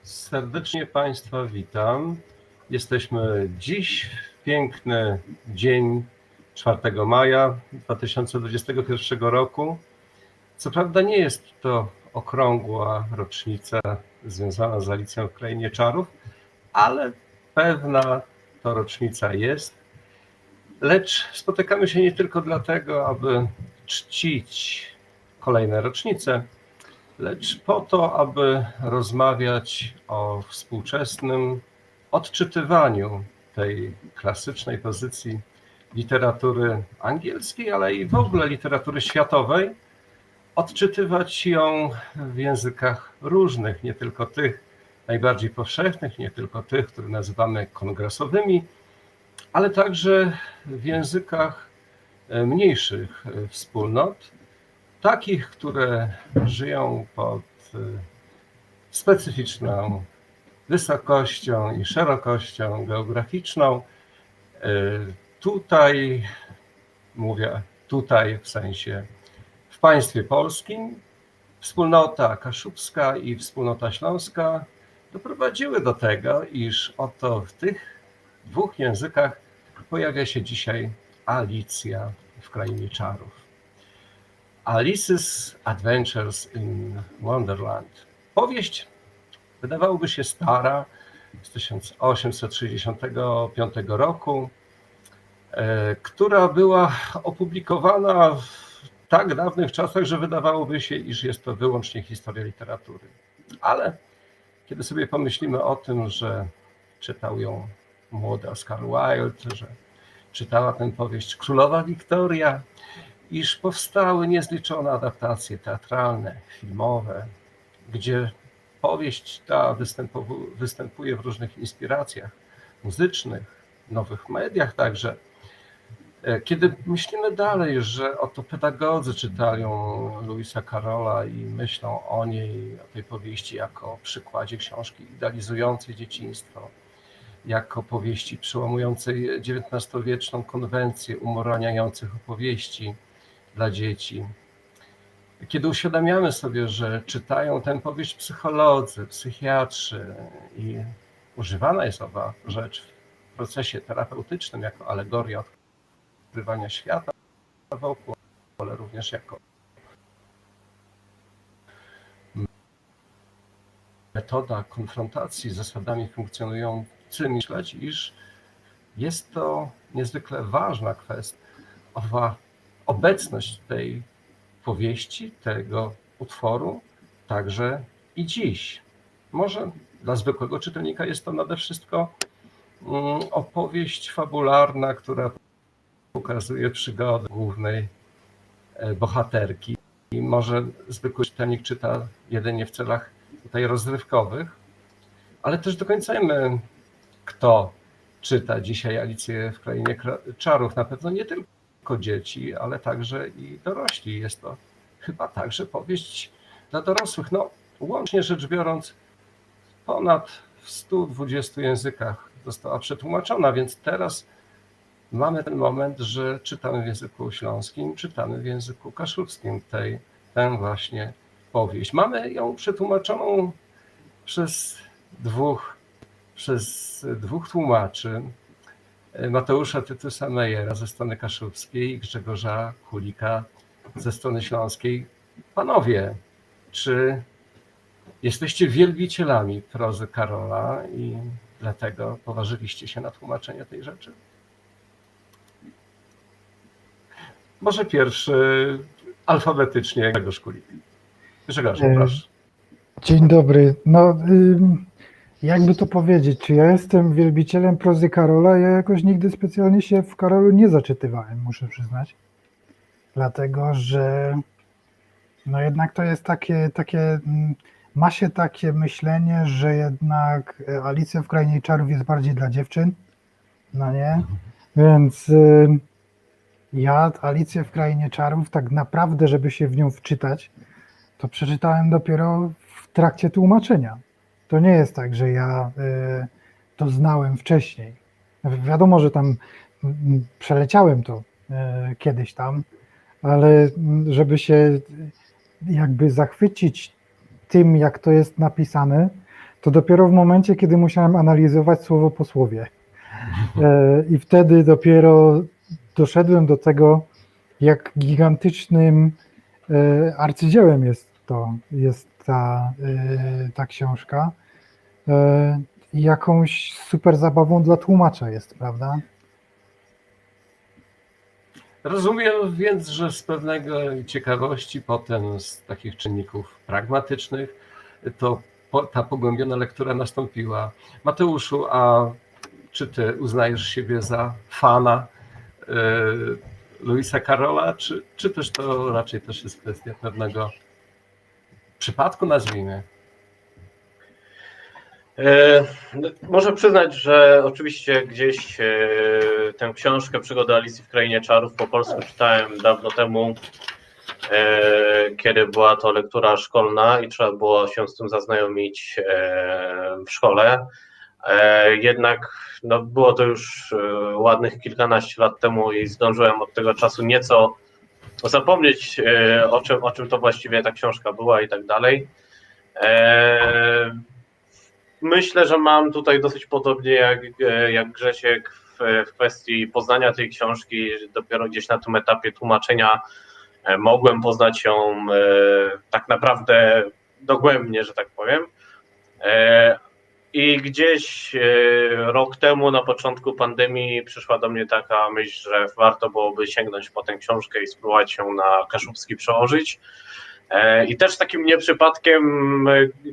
Serdecznie Państwa witam. Jesteśmy dziś, piękny dzień 4 maja 2021 roku. Co prawda nie jest to okrągła rocznica związana z Alicją w Krainie Czarów, ale pewna to rocznica jest. Lecz spotykamy się nie tylko dlatego, aby czcić kolejne rocznice, lecz po to, aby rozmawiać o współczesnym odczytywaniu tej klasycznej pozycji literatury angielskiej, ale i w ogóle literatury światowej, odczytywać ją w językach różnych, nie tylko tych najbardziej powszechnych, nie tylko tych, które nazywamy kongresowymi, ale także w językach mniejszych wspólnot, takich, które żyją pod specyficzną wysokością i szerokością geograficzną. Tutaj, mówię tutaj w sensie w państwie polskim, wspólnota kaszubska i wspólnota śląska doprowadziły do tego, iż oto w tych dwóch językach pojawia się dzisiaj Alicja w Krainie Czarów. Alice's Adventures in Wonderland. Powieść wydawałoby się stara, z 1865 roku, która była opublikowana w tak dawnych czasach, że wydawałoby się, iż jest to wyłącznie historia literatury. Ale kiedy sobie pomyślimy o tym, że czytał ją młody Oscar Wilde, że czytała tę powieść królowa Wiktoria, iż powstały niezliczone adaptacje teatralne, filmowe, gdzie powieść ta występuje w różnych inspiracjach muzycznych, nowych mediach także. Kiedy myślimy dalej, że oto pedagodzy czytają Lewisa Carrolla i myślą o niej, o tej powieści jako o przykładzie książki idealizującej dzieciństwo, jako powieści przełamującej XIX-wieczną konwencję umoralniających opowieści dla dzieci. Kiedy uświadamiamy sobie, że czytają tę powieść psycholodzy, psychiatrzy i używana jest owa rzecz w procesie terapeutycznym jako alegoria odkrywania świata wokół, ale również jako metoda konfrontacji z zasadami funkcjonującymi, myśleć, iż jest to niezwykle ważna kwestia, owa obecność tej powieści, tego utworu, także i dziś. Może dla zwykłego czytelnika jest to nade wszystko opowieść fabularna, która pokazuje przygodę głównej bohaterki. I może zwykły czytelnik czyta jedynie w celach tutaj rozrywkowych, ale też do końca wiemy, kto czyta dzisiaj Alicję w Krainie Czarów. Na pewno nie tylko dzieci, ale także i dorośli. Jest to chyba także powieść dla dorosłych. No, łącznie rzecz biorąc, ponad w 120 językach została przetłumaczona, więc teraz mamy ten moment, że czytamy w języku śląskim, czytamy w języku kaszubskim tę właśnie powieść. Mamy ją przetłumaczoną przez dwóch tłumaczy, Mateusza Tytusa Mejera ze strony kaszubskiej i Grzegorza Kulika ze strony śląskiej. Panowie, czy jesteście wielbicielami prozy Carrolla i dlatego poważyliście się na tłumaczenie tej rzeczy? Może pierwszy alfabetycznie Grzegorz Kulik. Grzegorz, proszę. Dzień dobry. No, jakby to powiedzieć, czy ja jestem wielbicielem prozy Carrolla? Ja jakoś nigdy specjalnie się w Carrollu nie zaczytywałem, muszę przyznać. Dlatego, że no jednak to jest ma się takie myślenie, że jednak Alicja w Krainie Czarów jest bardziej dla dziewczyn, no nie? Więc ja Alicję w Krainie Czarów tak naprawdę, żeby się w nią wczytać, to przeczytałem dopiero w trakcie tłumaczenia. To nie jest tak, że ja to znałem wcześniej. Wiadomo, że tam przeleciałem to kiedyś tam, ale żeby się jakby zachwycić tym, jak to jest napisane, to dopiero w momencie, kiedy musiałem analizować słowo po słowie. I wtedy dopiero doszedłem do tego, jak gigantycznym arcydziełem jest ta książka. I jakąś super zabawą dla tłumacza jest, prawda? Rozumiem więc, że z pewnego ciekawości, potem z takich czynników pragmatycznych, ta pogłębiona lektura nastąpiła. Mateuszu, a czy ty uznajesz siebie za fana Lewisa Carrolla, czy też to raczej też jest kwestia pewnego przypadku, nazwijmy? Muszę przyznać, że oczywiście gdzieś tę książkę Przygody Alicji w Krainie Czarów po polsku czytałem dawno temu, kiedy była to lektura szkolna i trzeba było się z tym zaznajomić w szkole. Jednak no, było to już ładnych kilkanaście lat temu i zdążyłem od tego czasu nieco zapomnieć, o czym to właściwie ta książka była i tak dalej. Myślę, że mam tutaj dosyć podobnie jak Grzesiek w kwestii poznania tej książki. Dopiero gdzieś na tym etapie tłumaczenia mogłem poznać ją tak naprawdę dogłębnie, że tak powiem. I gdzieś rok temu, na początku pandemii, przyszła do mnie taka myśl, że warto byłoby sięgnąć po tę książkę i spróbować ją na kaszubski przełożyć. I też takim nieprzypadkiem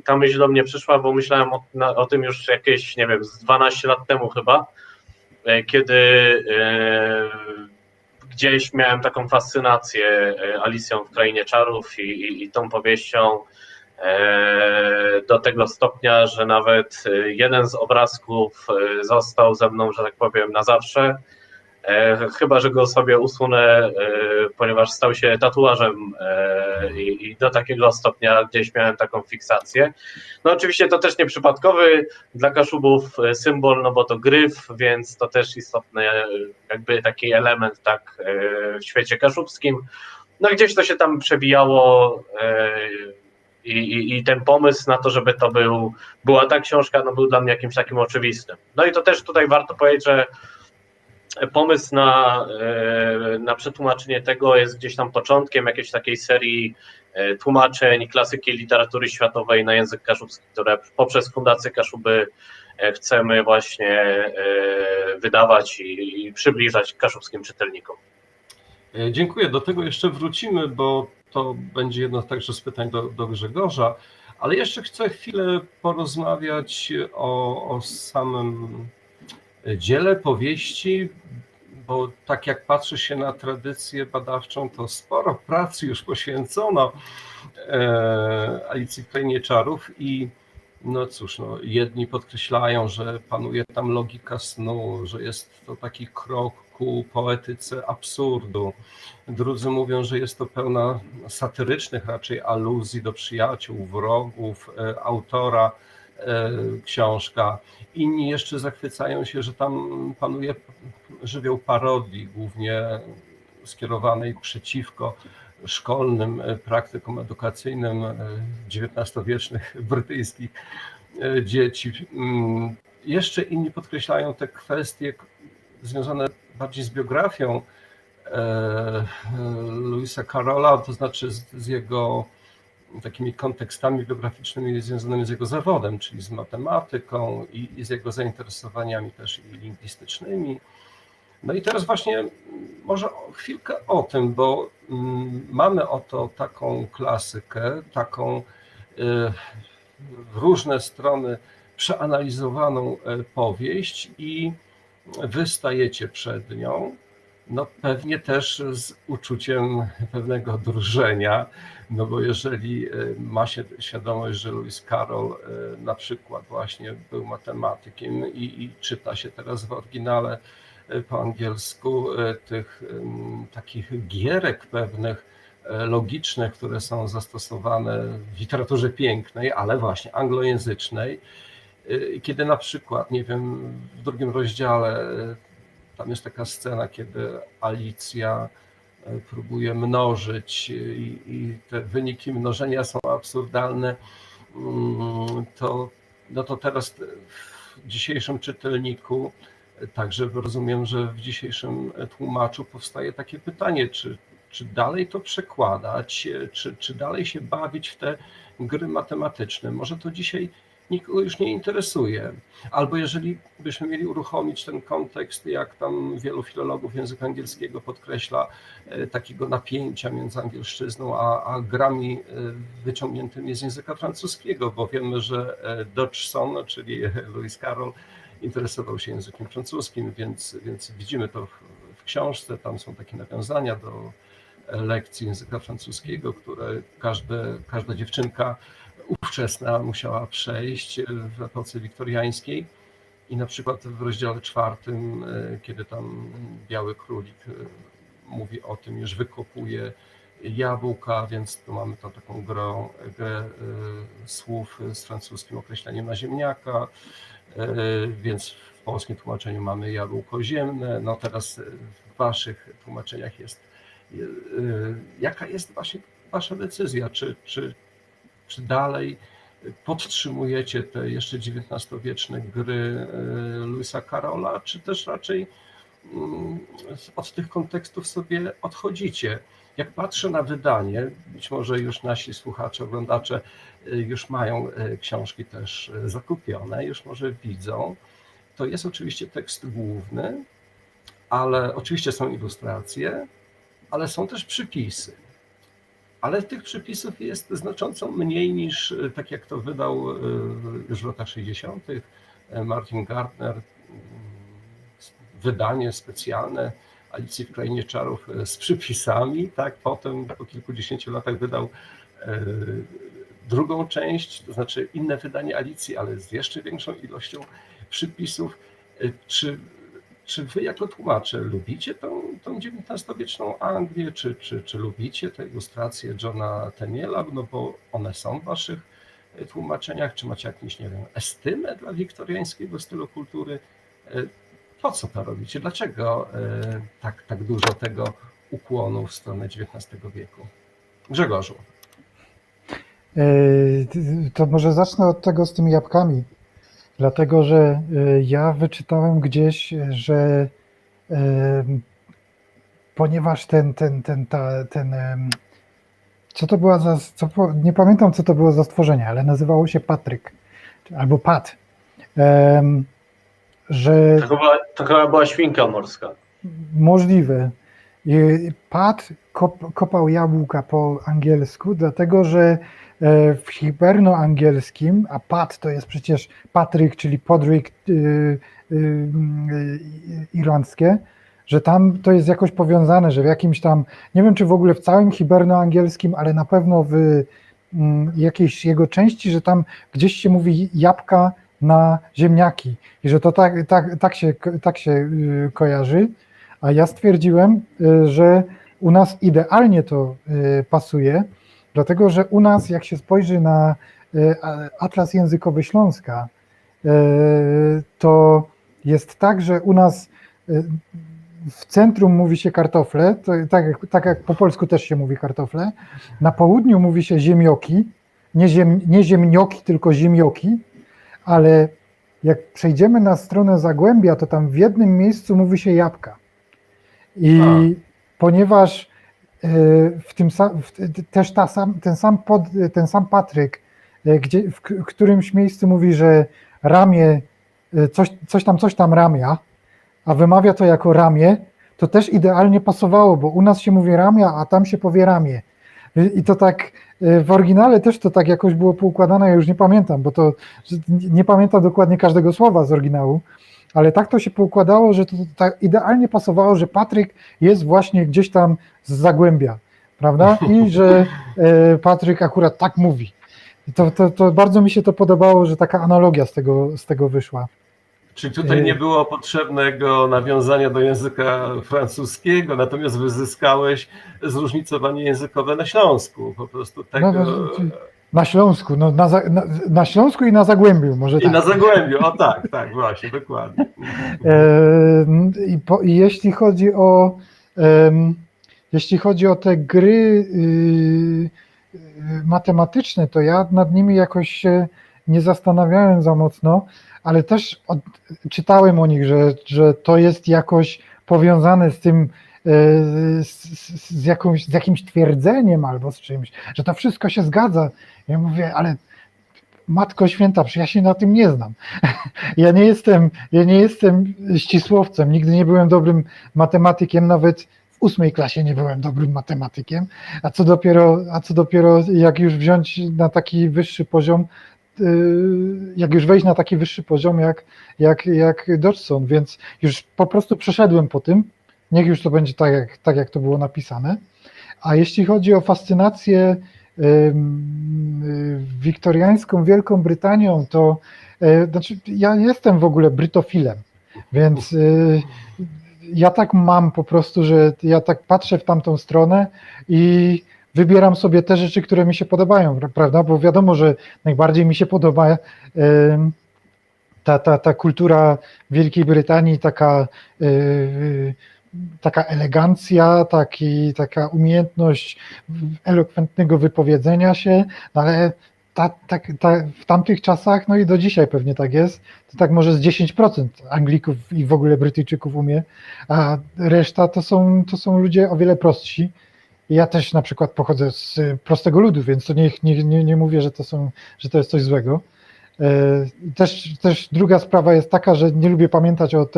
ta myśl do mnie przyszła, bo myślałem o tym już jakieś, nie wiem, z 12 lat temu chyba, kiedy gdzieś miałem taką fascynację Alicją w Krainie Czarów i tą powieścią do tego stopnia, że nawet jeden z obrazków został ze mną, że tak powiem, na zawsze. Chyba że go sobie usunę, ponieważ stał się tatuażem i do takiego stopnia gdzieś miałem taką fiksację. No oczywiście to też nieprzypadkowy dla Kaszubów symbol, no bo to gryf, więc to też istotny jakby taki element tak w świecie kaszubskim. No gdzieś to się tam przebijało i ten pomysł na to, żeby to była ta książka, no był dla mnie jakimś takim oczywistym. No i to też tutaj warto powiedzieć, że pomysł na przetłumaczenie tego jest gdzieś tam początkiem jakiejś takiej serii tłumaczeń klasyki literatury światowej na język kaszubski, które poprzez Fundację Kaszuby chcemy właśnie wydawać i przybliżać kaszubskim czytelnikom. Dziękuję. Do tego jeszcze wrócimy, bo to będzie jedno także z pytań do Grzegorza, ale jeszcze chcę chwilę porozmawiać o samym dziele powieści, bo tak jak patrzy się na tradycję badawczą, to sporo pracy już poświęcono Alicji w Krainie Czarów i no cóż, no, jedni podkreślają, że panuje tam logika snu, że jest to taki krok ku poetyce absurdu. Drudzy mówią, że jest to pełna satyrycznych raczej aluzji do przyjaciół, wrogów autora książka. Inni jeszcze zachwycają się, że tam panuje żywioł parodii, głównie skierowanej przeciwko szkolnym praktykom edukacyjnym XIX-wiecznych brytyjskich dzieci. Jeszcze inni podkreślają te kwestie związane bardziej z biografią Lewisa Carrolla, to znaczy z jego takimi kontekstami biograficznymi związanymi z jego zawodem, czyli z matematyką i z jego zainteresowaniami też i lingwistycznymi. No i teraz właśnie może chwilkę o tym, bo mamy oto taką klasykę, taką w różne strony przeanalizowaną powieść i wy stajecie przed nią, no pewnie też z uczuciem pewnego drżenia, no bo jeżeli ma się świadomość, że Lewis Carroll na przykład właśnie był matematykiem i czyta się teraz w oryginale po angielsku tych takich gierek pewnych logicznych, które są zastosowane w literaturze pięknej, ale właśnie anglojęzycznej, kiedy na przykład, nie wiem, w drugim rozdziale tam jest taka scena, kiedy Alicja próbuje mnożyć i te wyniki mnożenia są absurdalne, to no to teraz w dzisiejszym czytelniku, także rozumiem, że w dzisiejszym tłumaczu powstaje takie pytanie, czy dalej to przekładać, czy dalej się bawić w te gry matematyczne. Może to dzisiaj nikogo już nie interesuje. Albo jeżeli byśmy mieli uruchomić ten kontekst, jak tam wielu filologów języka angielskiego podkreśla, takiego napięcia między angielszczyzną a grami wyciągniętymi z języka francuskiego, bo wiemy, że Dodgson, czyli Lewis Carroll, interesował się językiem francuskim, więc widzimy to w książce, tam są takie nawiązania do lekcji języka francuskiego, które każda dziewczynka ówczesna musiała przejść w epoce wiktoriańskiej. I na przykład w rozdziale 4, kiedy tam Biały Królik mówi o tym, już wykopuje jabłka, więc tu mamy tam taką grę słów z francuskim określeniem na ziemniaka, więc w polskim tłumaczeniu mamy jabłko ziemne. No teraz w waszych tłumaczeniach jest, jaka jest właśnie wasza decyzja, czy dalej podtrzymujecie te jeszcze XIX-wieczne gry Lewisa Carrolla, czy też raczej od tych kontekstów sobie odchodzicie? Jak patrzę na wydanie, być może już nasi słuchacze, oglądacze już mają książki też zakupione, już może widzą, to jest oczywiście tekst główny, ale oczywiście są ilustracje, ale są też przypisy. Ale tych przypisów jest znacząco mniej niż, tak jak to wydał już w latach 60. Martin Gardner, wydanie specjalne Alicji w Krainie Czarów z przypisami, tak, potem po kilkudziesięciu latach wydał drugą część, to znaczy inne wydanie Alicji, ale z jeszcze większą ilością przypisów. Czy wy jako tłumacze lubicie tą XIX-wieczną Anglię, czy lubicie te ilustracje Johna Tenniela, no bo one są w waszych tłumaczeniach, czy macie jakąś, nie wiem, estymę dla wiktoriańskiego stylu kultury? Po co to robicie? Dlaczego tak dużo tego ukłonu w stronę XIX wieku? Grzegorzu. To może zacznę od tego z tymi jabłkami. Dlatego, że ja wyczytałem gdzieś, że ponieważ co to była nie pamiętam, co to było za stworzenie, ale nazywało się Patryk, albo Pat, że... To chyba była świnka morska. Możliwe. Pat kopał jabłka po angielsku, dlatego, że w hibernoangielskim, a Pat to jest przecież Patryk, czyli Podrick irlandzkie, że tam to jest jakoś powiązane, że w jakimś tam, nie wiem czy w ogóle w całym hibernoangielskim, ale na pewno w jakiejś jego części, że tam gdzieś się mówi jabłka na ziemniaki i że to tak się kojarzy, a ja stwierdziłem, że u nas idealnie to pasuje, dlatego, że u nas, jak się spojrzy na Atlas Językowy Śląska, to jest tak, że u nas w centrum mówi się kartofle, to tak jak po polsku też się mówi kartofle, na południu mówi się ziemioki, nie ziemnioki, tylko ziemioki, ale jak przejdziemy na stronę Zagłębia, to tam w jednym miejscu mówi się jabłka. I ponieważ też ten sam Patryk, gdzie w którymś miejscu mówi, że ramię, coś tam ramia, a wymawia to jako ramię, to też idealnie pasowało, bo u nas się mówi ramia, a tam się powie ramię. I to tak w oryginale też to tak jakoś było poukładane, ja już nie pamiętam, bo to nie pamiętam dokładnie każdego słowa z oryginału, ale tak to się poukładało, że to tak idealnie pasowało, że Patryk jest właśnie gdzieś tam z Zagłębia, prawda? I że Patryk akurat tak mówi. I to bardzo mi się to podobało, że taka analogia z tego wyszła. Czyli tutaj nie było potrzebnego nawiązania do języka francuskiego, natomiast wyzyskałeś zróżnicowanie językowe na Śląsku, po prostu tego... Na Śląsku, na Śląsku i na Zagłębiu, może tak. I na Zagłębiu, o tak, właśnie, dokładnie. I jeśli chodzi o te gry matematyczne, to ja nad nimi jakoś się nie zastanawiałem za mocno, ale też czytałem o nich, że to jest jakoś powiązane z tym, z jakimś twierdzeniem albo z czymś, że to wszystko się zgadza. Ja mówię, ale Matko Święta, przecież ja się na tym nie znam. Ja nie jestem ścisłowcem, nigdy nie byłem dobrym matematykiem, nawet w 8 klasie nie byłem dobrym matematykiem, a co dopiero jak już wziąć na taki wyższy poziom, jak już wejść na taki wyższy poziom jak Dodgson, więc już po prostu przeszedłem po tym, niech już to będzie tak jak to było napisane. A jeśli chodzi o fascynację wiktoriańską Wielką Brytanią, to znaczy ja jestem w ogóle brytofilem, więc ja tak mam po prostu, że ja tak patrzę w tamtą stronę i wybieram sobie te rzeczy, które mi się podobają, prawda? Bo wiadomo, że najbardziej mi się podoba ta kultura Wielkiej Brytanii, taka elegancja, taka umiejętność elokwentnego wypowiedzenia się, no ale w tamtych czasach, no i do dzisiaj pewnie tak jest, to tak może z 10% Anglików i w ogóle Brytyjczyków umie, a reszta to są ludzie o wiele prostsi. Ja też na przykład pochodzę z prostego ludu, więc to nie mówię, że to jest coś złego. Też druga sprawa jest taka, że nie lubię pamiętać o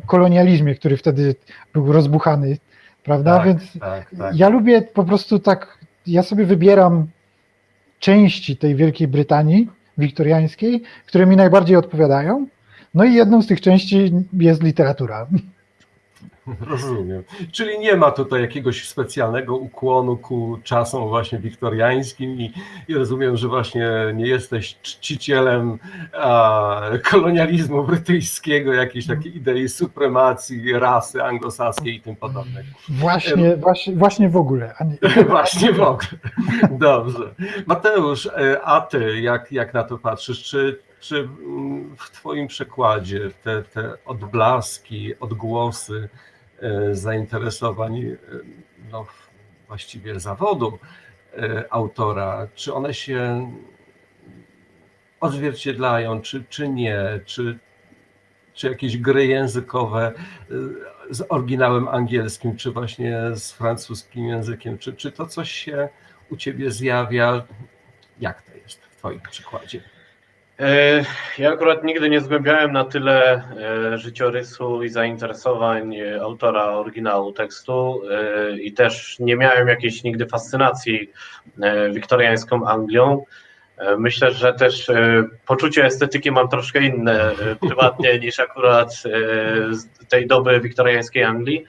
kolonializmie, który wtedy był rozbuchany, prawda? Tak, Więc tak. ja lubię po prostu tak, ja sobie wybieram części tej Wielkiej Brytanii wiktoriańskiej, które mi najbardziej odpowiadają. No i jedną z tych części jest literatura. Rozumiem. Czyli nie ma tutaj jakiegoś specjalnego ukłonu ku czasom właśnie wiktoriańskim i rozumiem, że właśnie nie jesteś czcicielem kolonializmu brytyjskiego, jakiejś takiej idei supremacji rasy anglosaskiej i tym podobnych. Właśnie w ogóle. Właśnie w ogóle. Dobrze. Mateusz, a ty jak na to patrzysz? Czy w twoim przekładzie te odblaski, odgłosy zainteresowań, no właściwie zawodu autora, czy one się odzwierciedlają, czy nie, czy jakieś gry językowe z oryginałem angielskim, czy właśnie z francuskim językiem, czy to coś się u ciebie zjawia? Jak to jest w twoim przykładzie? Ja akurat nigdy nie zgłębiałem na tyle życiorysu i zainteresowań autora oryginału tekstu i też nie miałem jakiejś nigdy fascynacji wiktoriańską Anglią. Myślę, że też poczucie estetyki mam troszkę inne prywatnie niż akurat z tej doby wiktoriańskiej Anglii.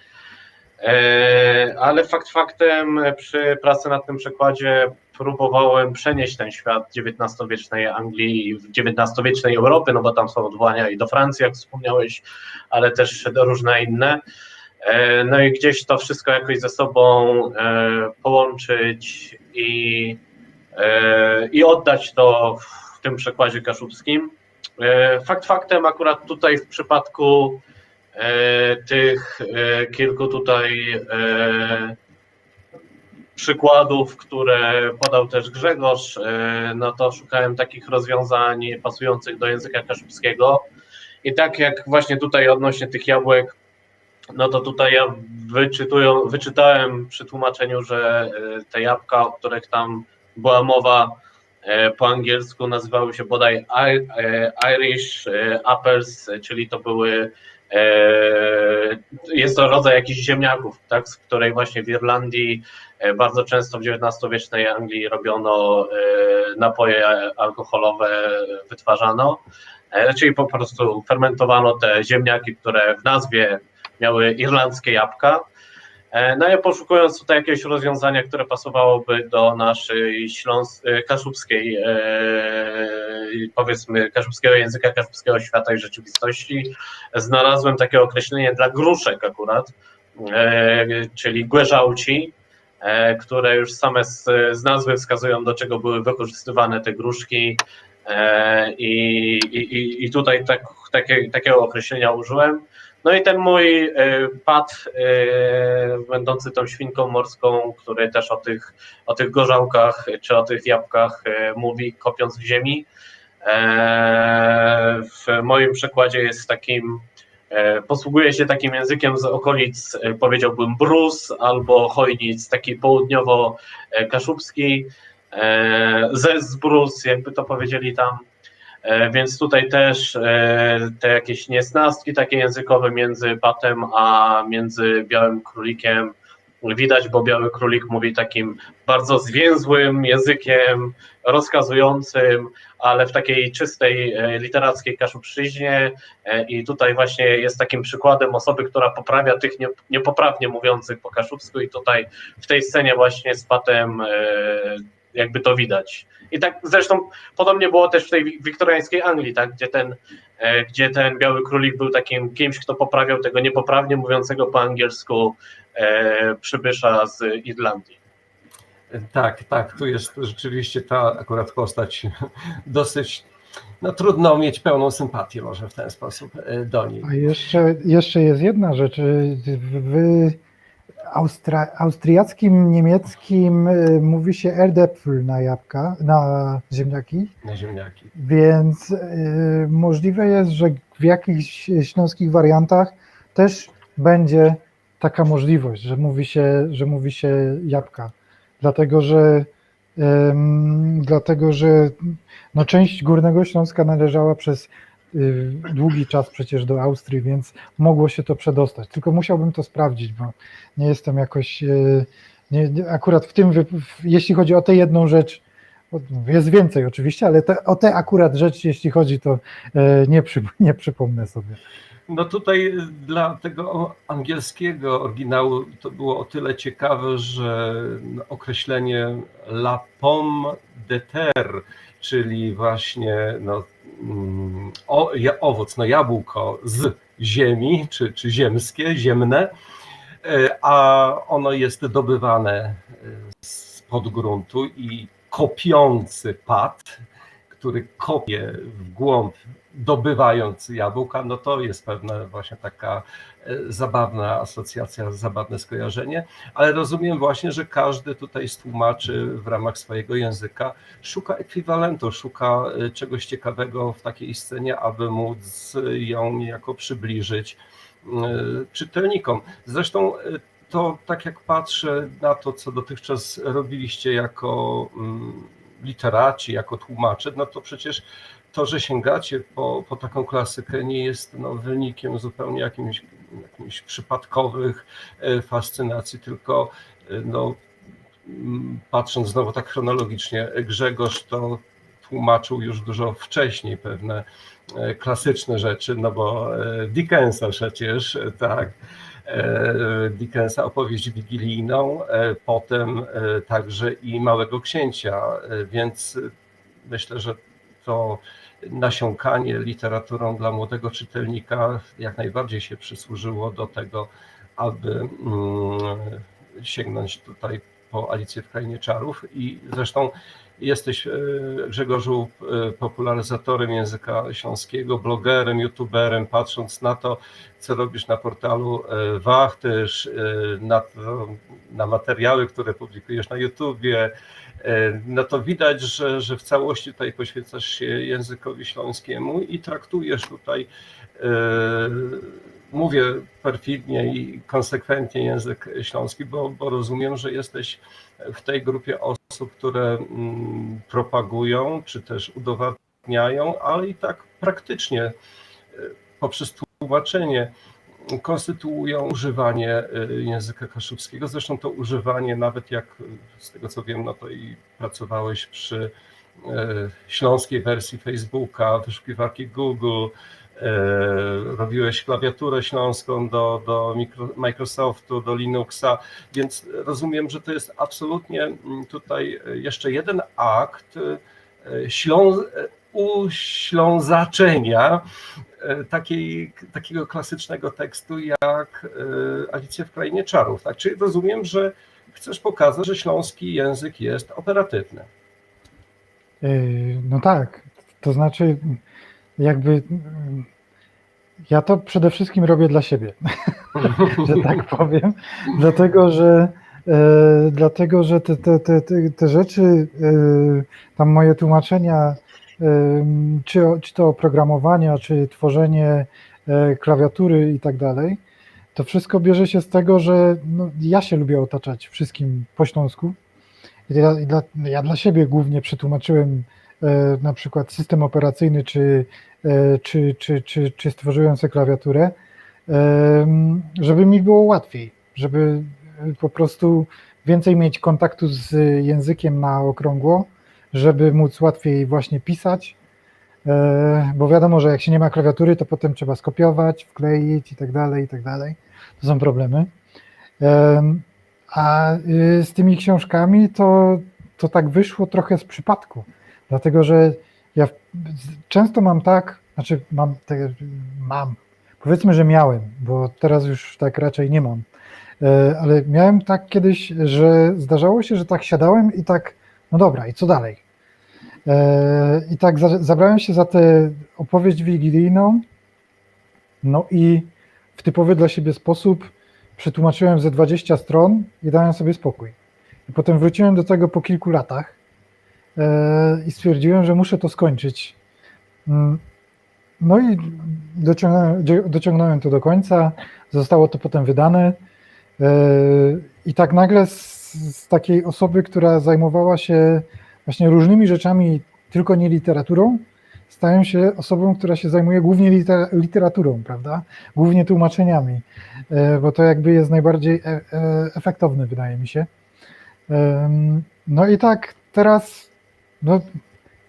Ale fakt faktem przy pracy nad tym przekładzie próbowałem przenieść ten świat XIX-wiecznej Anglii i XIX-wiecznej Europy, no bo tam są odwołania i do Francji, jak wspomniałeś, ale też do różne inne. No i gdzieś to wszystko jakoś ze sobą połączyć i oddać to w tym przekładzie kaszubskim. Fakt faktem akurat tutaj w przypadku tych kilku tutaj przykładów, które podał też Grzegorz, no to szukałem takich rozwiązań pasujących do języka kaszubskiego i tak jak właśnie tutaj odnośnie tych jabłek, no to tutaj ja wyczytałem przy tłumaczeniu, że te jabłka, o których tam była mowa po angielsku, nazywały się bodaj Irish apples, czyli to były jest to rodzaj jakichś ziemniaków, tak, z której właśnie w Irlandii bardzo często w XIX-wiecznej Anglii robiono napoje alkoholowe, wytwarzano, czyli po prostu fermentowano te ziemniaki, które w nazwie miały irlandzkie jabłka. No i poszukując tutaj jakiegoś rozwiązania, które pasowałoby do naszej kaszubskiej, powiedzmy kaszubskiego języka, kaszubskiego świata i rzeczywistości, znalazłem takie określenie dla gruszek akurat, czyli głeżałci, które już same z nazwy wskazują, do czego były wykorzystywane te gruszki i tutaj takiego określenia użyłem. No i ten mój pad, będący tą świnką morską, który też o tych gorzałkach czy o tych jabłkach mówi, kopiąc w ziemi, w moim przykładzie jest takim, posługuje się takim językiem z okolic, powiedziałbym Brus albo Chojnic, taki południowo-kaszubski, Brus, jakby to powiedzieli tam. Więc tutaj też te jakieś niesnastki takie językowe między patem a między białym królikiem widać, bo biały królik mówi takim bardzo zwięzłym językiem, rozkazującym, ale w takiej czystej literackiej kaszubszczyźnie i tutaj właśnie jest takim przykładem osoby, która poprawia tych niepoprawnie mówiących po kaszubsku i tutaj w tej scenie właśnie z patem jakby to widać. I tak zresztą podobnie było też w tej wiktoriańskiej Anglii, tak, gdzie ten biały królik był takim kimś, kto poprawiał tego niepoprawnie mówiącego po angielsku przybysza z Irlandii. Tak, tu jest rzeczywiście ta akurat postać dosyć, no trudno mieć pełną sympatię może w ten sposób do niej. A jeszcze jest jedna rzecz. W austriackim, niemieckim mówi się Erdäpfel na jabłka, na ziemniaki. Na ziemniaki. Więc możliwe jest, że w jakichś śląskich wariantach też będzie taka możliwość, że mówi się jabłka. Dlatego, że no, część Górnego Śląska należała przez długi czas przecież do Austrii, więc mogło się to przedostać. Tylko musiałbym to sprawdzić, bo nie jestem jakoś, akurat w tym, jeśli chodzi o tę jedną rzecz, jest więcej oczywiście, ale o tę akurat rzecz, jeśli chodzi, to nie przypomnę sobie. No tutaj dla tego angielskiego oryginału to było o tyle ciekawe, że określenie la pomme de terre, czyli właśnie no, owoc, no jabłko z ziemi, czy ziemskie, ziemne, a ono jest dobywane spod gruntu i kopiący pad, który kopie w głąb, dobywając jabłka, no to jest pewna właśnie taka zabawna asocjacja, zabawne skojarzenie, ale rozumiem właśnie, że każdy tutaj z tłumaczy w ramach swojego języka szuka ekwiwalentu, szuka czegoś ciekawego w takiej scenie, aby móc ją niejako przybliżyć czytelnikom. Zresztą to tak jak patrzę na to, co dotychczas robiliście jako literaci, jako tłumacze, no to przecież to, że sięgacie po taką klasykę, nie jest no, wynikiem zupełnie jakimś przypadkowych fascynacji, tylko no, patrząc znowu tak chronologicznie, Grzegorz to tłumaczył już dużo wcześniej pewne klasyczne rzeczy, no bo Dickensa przecież, tak, Dickensa opowieść wigilijną, potem także i Małego Księcia, więc myślę, że to nasiąkanie literaturą dla młodego czytelnika jak najbardziej się przysłużyło do tego, aby sięgnąć tutaj po Alicję w Krainie Czarów i zresztą jesteś, Grzegorzu, popularyzatorem języka śląskiego, blogerem, youtuberem, patrząc na to, co robisz na portalu Wachtyż, na materiały, które publikujesz na YouTubie, no to widać, że w całości tutaj poświęcasz się językowi śląskiemu i traktujesz tutaj, mówię perfidnie i konsekwentnie język śląski, bo rozumiem, że jesteś w tej grupie osób, które propagują, czy też udowadniają, ale i tak praktycznie poprzez tłumaczenie konstytuują używanie języka kaszubskiego. Zresztą to używanie, nawet jak z tego co wiem, no to i pracowałeś przy śląskiej wersji Facebooka, wyszukiwarki Google, robiłeś klawiaturę śląską do Microsoftu, do Linuxa, więc rozumiem, że to jest absolutnie tutaj jeszcze jeden akt uślązaczenia takiego klasycznego tekstu jak Alicja w Krainie Czarów. Tak? Czyli rozumiem, że chcesz pokazać, że śląski język jest operatywny. No tak, to znaczy jakby Ja to przede wszystkim robię dla siebie, że tak powiem, dlatego że te rzeczy, tam moje tłumaczenia, czy to oprogramowania, czy tworzenie klawiatury i tak dalej, to wszystko bierze się z tego, że no, ja się lubię otaczać wszystkim po śląsku. Ja dla siebie głównie przetłumaczyłem na przykład system operacyjny, czy stworzyłem sobie klawiaturę, żeby mi było łatwiej, żeby po prostu więcej mieć kontaktu z językiem na okrągło, żeby móc łatwiej właśnie pisać, bo wiadomo, że jak się nie ma klawiatury, to potem trzeba skopiować, wkleić i tak dalej. To są problemy. A z tymi książkami to tak wyszło trochę z przypadku, dlatego że ja często mam tak, znaczy powiedzmy, że miałem, bo teraz już tak raczej nie mam, ale miałem tak kiedyś, że zdarzało się, że tak siadałem i tak, no dobra, i co dalej? I tak zabrałem się za tę opowieść wigilijną, no i w typowy dla siebie sposób przetłumaczyłem ze 20 stron i dałem sobie spokój. I potem wróciłem do tego po kilku latach i stwierdziłem, że muszę to skończyć. No i dociągnąłem to do końca, zostało to potem wydane i tak nagle z takiej osoby, która zajmowała się właśnie różnymi rzeczami, tylko nie literaturą, stałem się osobą, która się zajmuje głównie literaturą, prawda? Głównie tłumaczeniami, bo to jakby jest najbardziej efektowne, wydaje mi się. No i tak teraz, no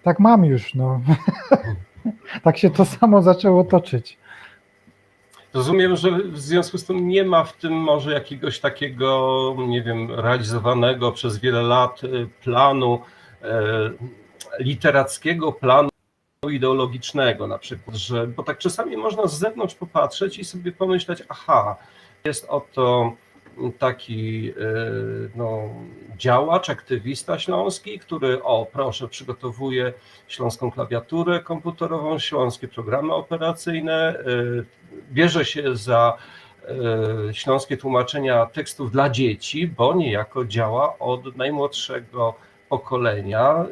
tak mam już, no. Tak się to samo zaczęło toczyć. Rozumiem, że w związku z tym nie ma w tym może jakiegoś takiego, nie wiem, realizowanego przez wiele lat planu, literackiego planu ideologicznego na przykład, bo tak czasami można z zewnątrz popatrzeć i sobie pomyśleć, aha, jest oto taki no, działacz, aktywista śląski, który, o proszę, przygotowuje śląską klawiaturę komputerową, śląskie programy operacyjne, bierze się za śląskie tłumaczenia tekstów dla dzieci, bo niejako działa od najmłodszego pokolenia,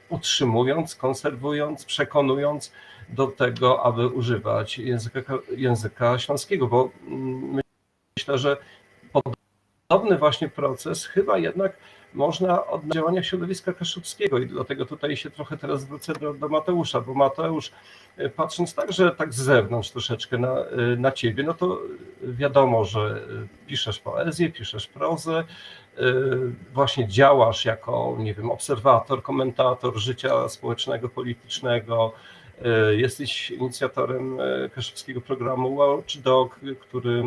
utrzymując, konserwując, przekonując do tego, aby używać języka śląskiego, bo myślę, że podobny właśnie proces chyba jednak można od działania środowiska kaszubskiego i dlatego tutaj się trochę teraz zwrócę do Mateusza, bo Mateusz, patrząc także tak z zewnątrz troszeczkę na ciebie, no to wiadomo, że piszesz poezję, piszesz prozę, właśnie działasz jako, nie wiem, obserwator, komentator życia społecznego, politycznego, jesteś inicjatorem kaszubskiego programu Watchdog, który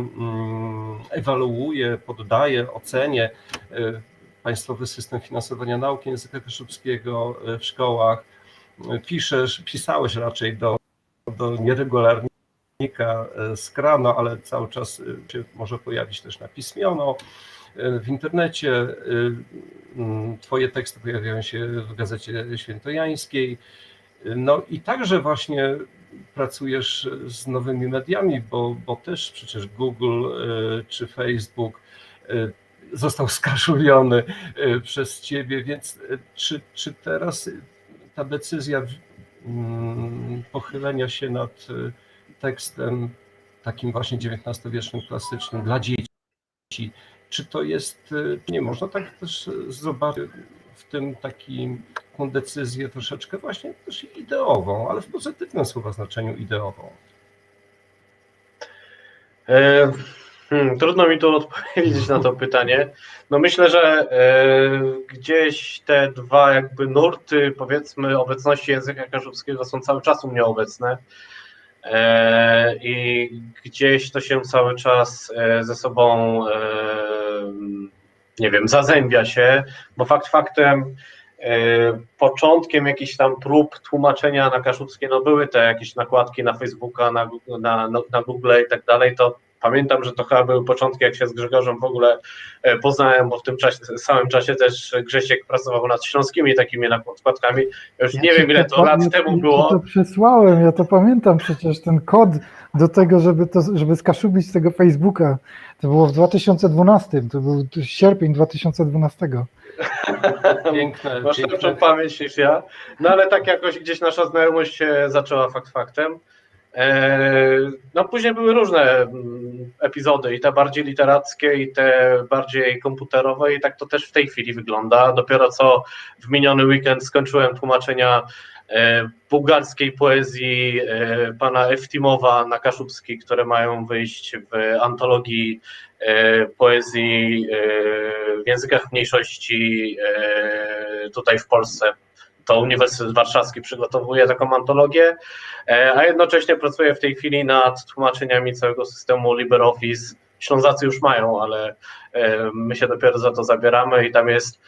ewaluuje, poddaje ocenie państwowy system finansowania nauki języka kaszubskiego w szkołach. Pisałeś raczej do nieregularnika Skrano, ale cały czas się może pojawić też na pismiono. W internecie twoje teksty pojawiają się w Gazecie Świętojańskiej. No i także właśnie pracujesz z nowymi mediami, bo też przecież Google czy Facebook został skaszulony przez ciebie, więc czy teraz ta decyzja pochylenia się nad tekstem takim właśnie XIX-wiecznym, klasycznym dla dzieci, czy to jest, nie można tak też zobaczyć w tym taką decyzję troszeczkę właśnie też ideową, ale w pozytywnym słowa znaczeniu ideową? Trudno mi tu odpowiedzieć na to pytanie. No myślę, że gdzieś te dwa jakby nurty, powiedzmy, obecności języka kaszubskiego są cały czas u mnie obecne i gdzieś to się cały czas ze sobą, nie wiem, zazębia się, bo fakt faktem początkiem jakichś tam prób tłumaczenia na kaszubskie, no były te jakieś nakładki na Facebooka, na Google i tak dalej, to Pamiętam, że to chyba były początki, jak się z Grzegorzem w ogóle poznałem, bo w tym samym czasie też Grzesiek pracował nad śląskimi takimi nakładkami. Już nie wiem, ile to lat temu było. Ja to przesłałem, ja to pamiętam przecież, ten kod do tego, żeby skaszubić z tego Facebooka. To było w 2012, to był sierpień 2012. Piękne, Masz piękne. lepszą pamięć niż ja. No ale tak jakoś gdzieś nasza znajomość się zaczęła faktem. No później były różne epizody, i te bardziej literackie, i te bardziej komputerowe, i tak to też w tej chwili wygląda. Dopiero co w miniony weekend skończyłem tłumaczenia bułgarskiej poezji pana Eftimowa na kaszubski, które mają wyjść w antologii poezji w językach mniejszości tutaj w Polsce. To Uniwersytet Warszawski przygotowuje taką antologię, a jednocześnie pracuję w tej chwili nad tłumaczeniami całego systemu LibreOffice. Ślązacy już mają, ale my się dopiero za to zabieramy i tam jest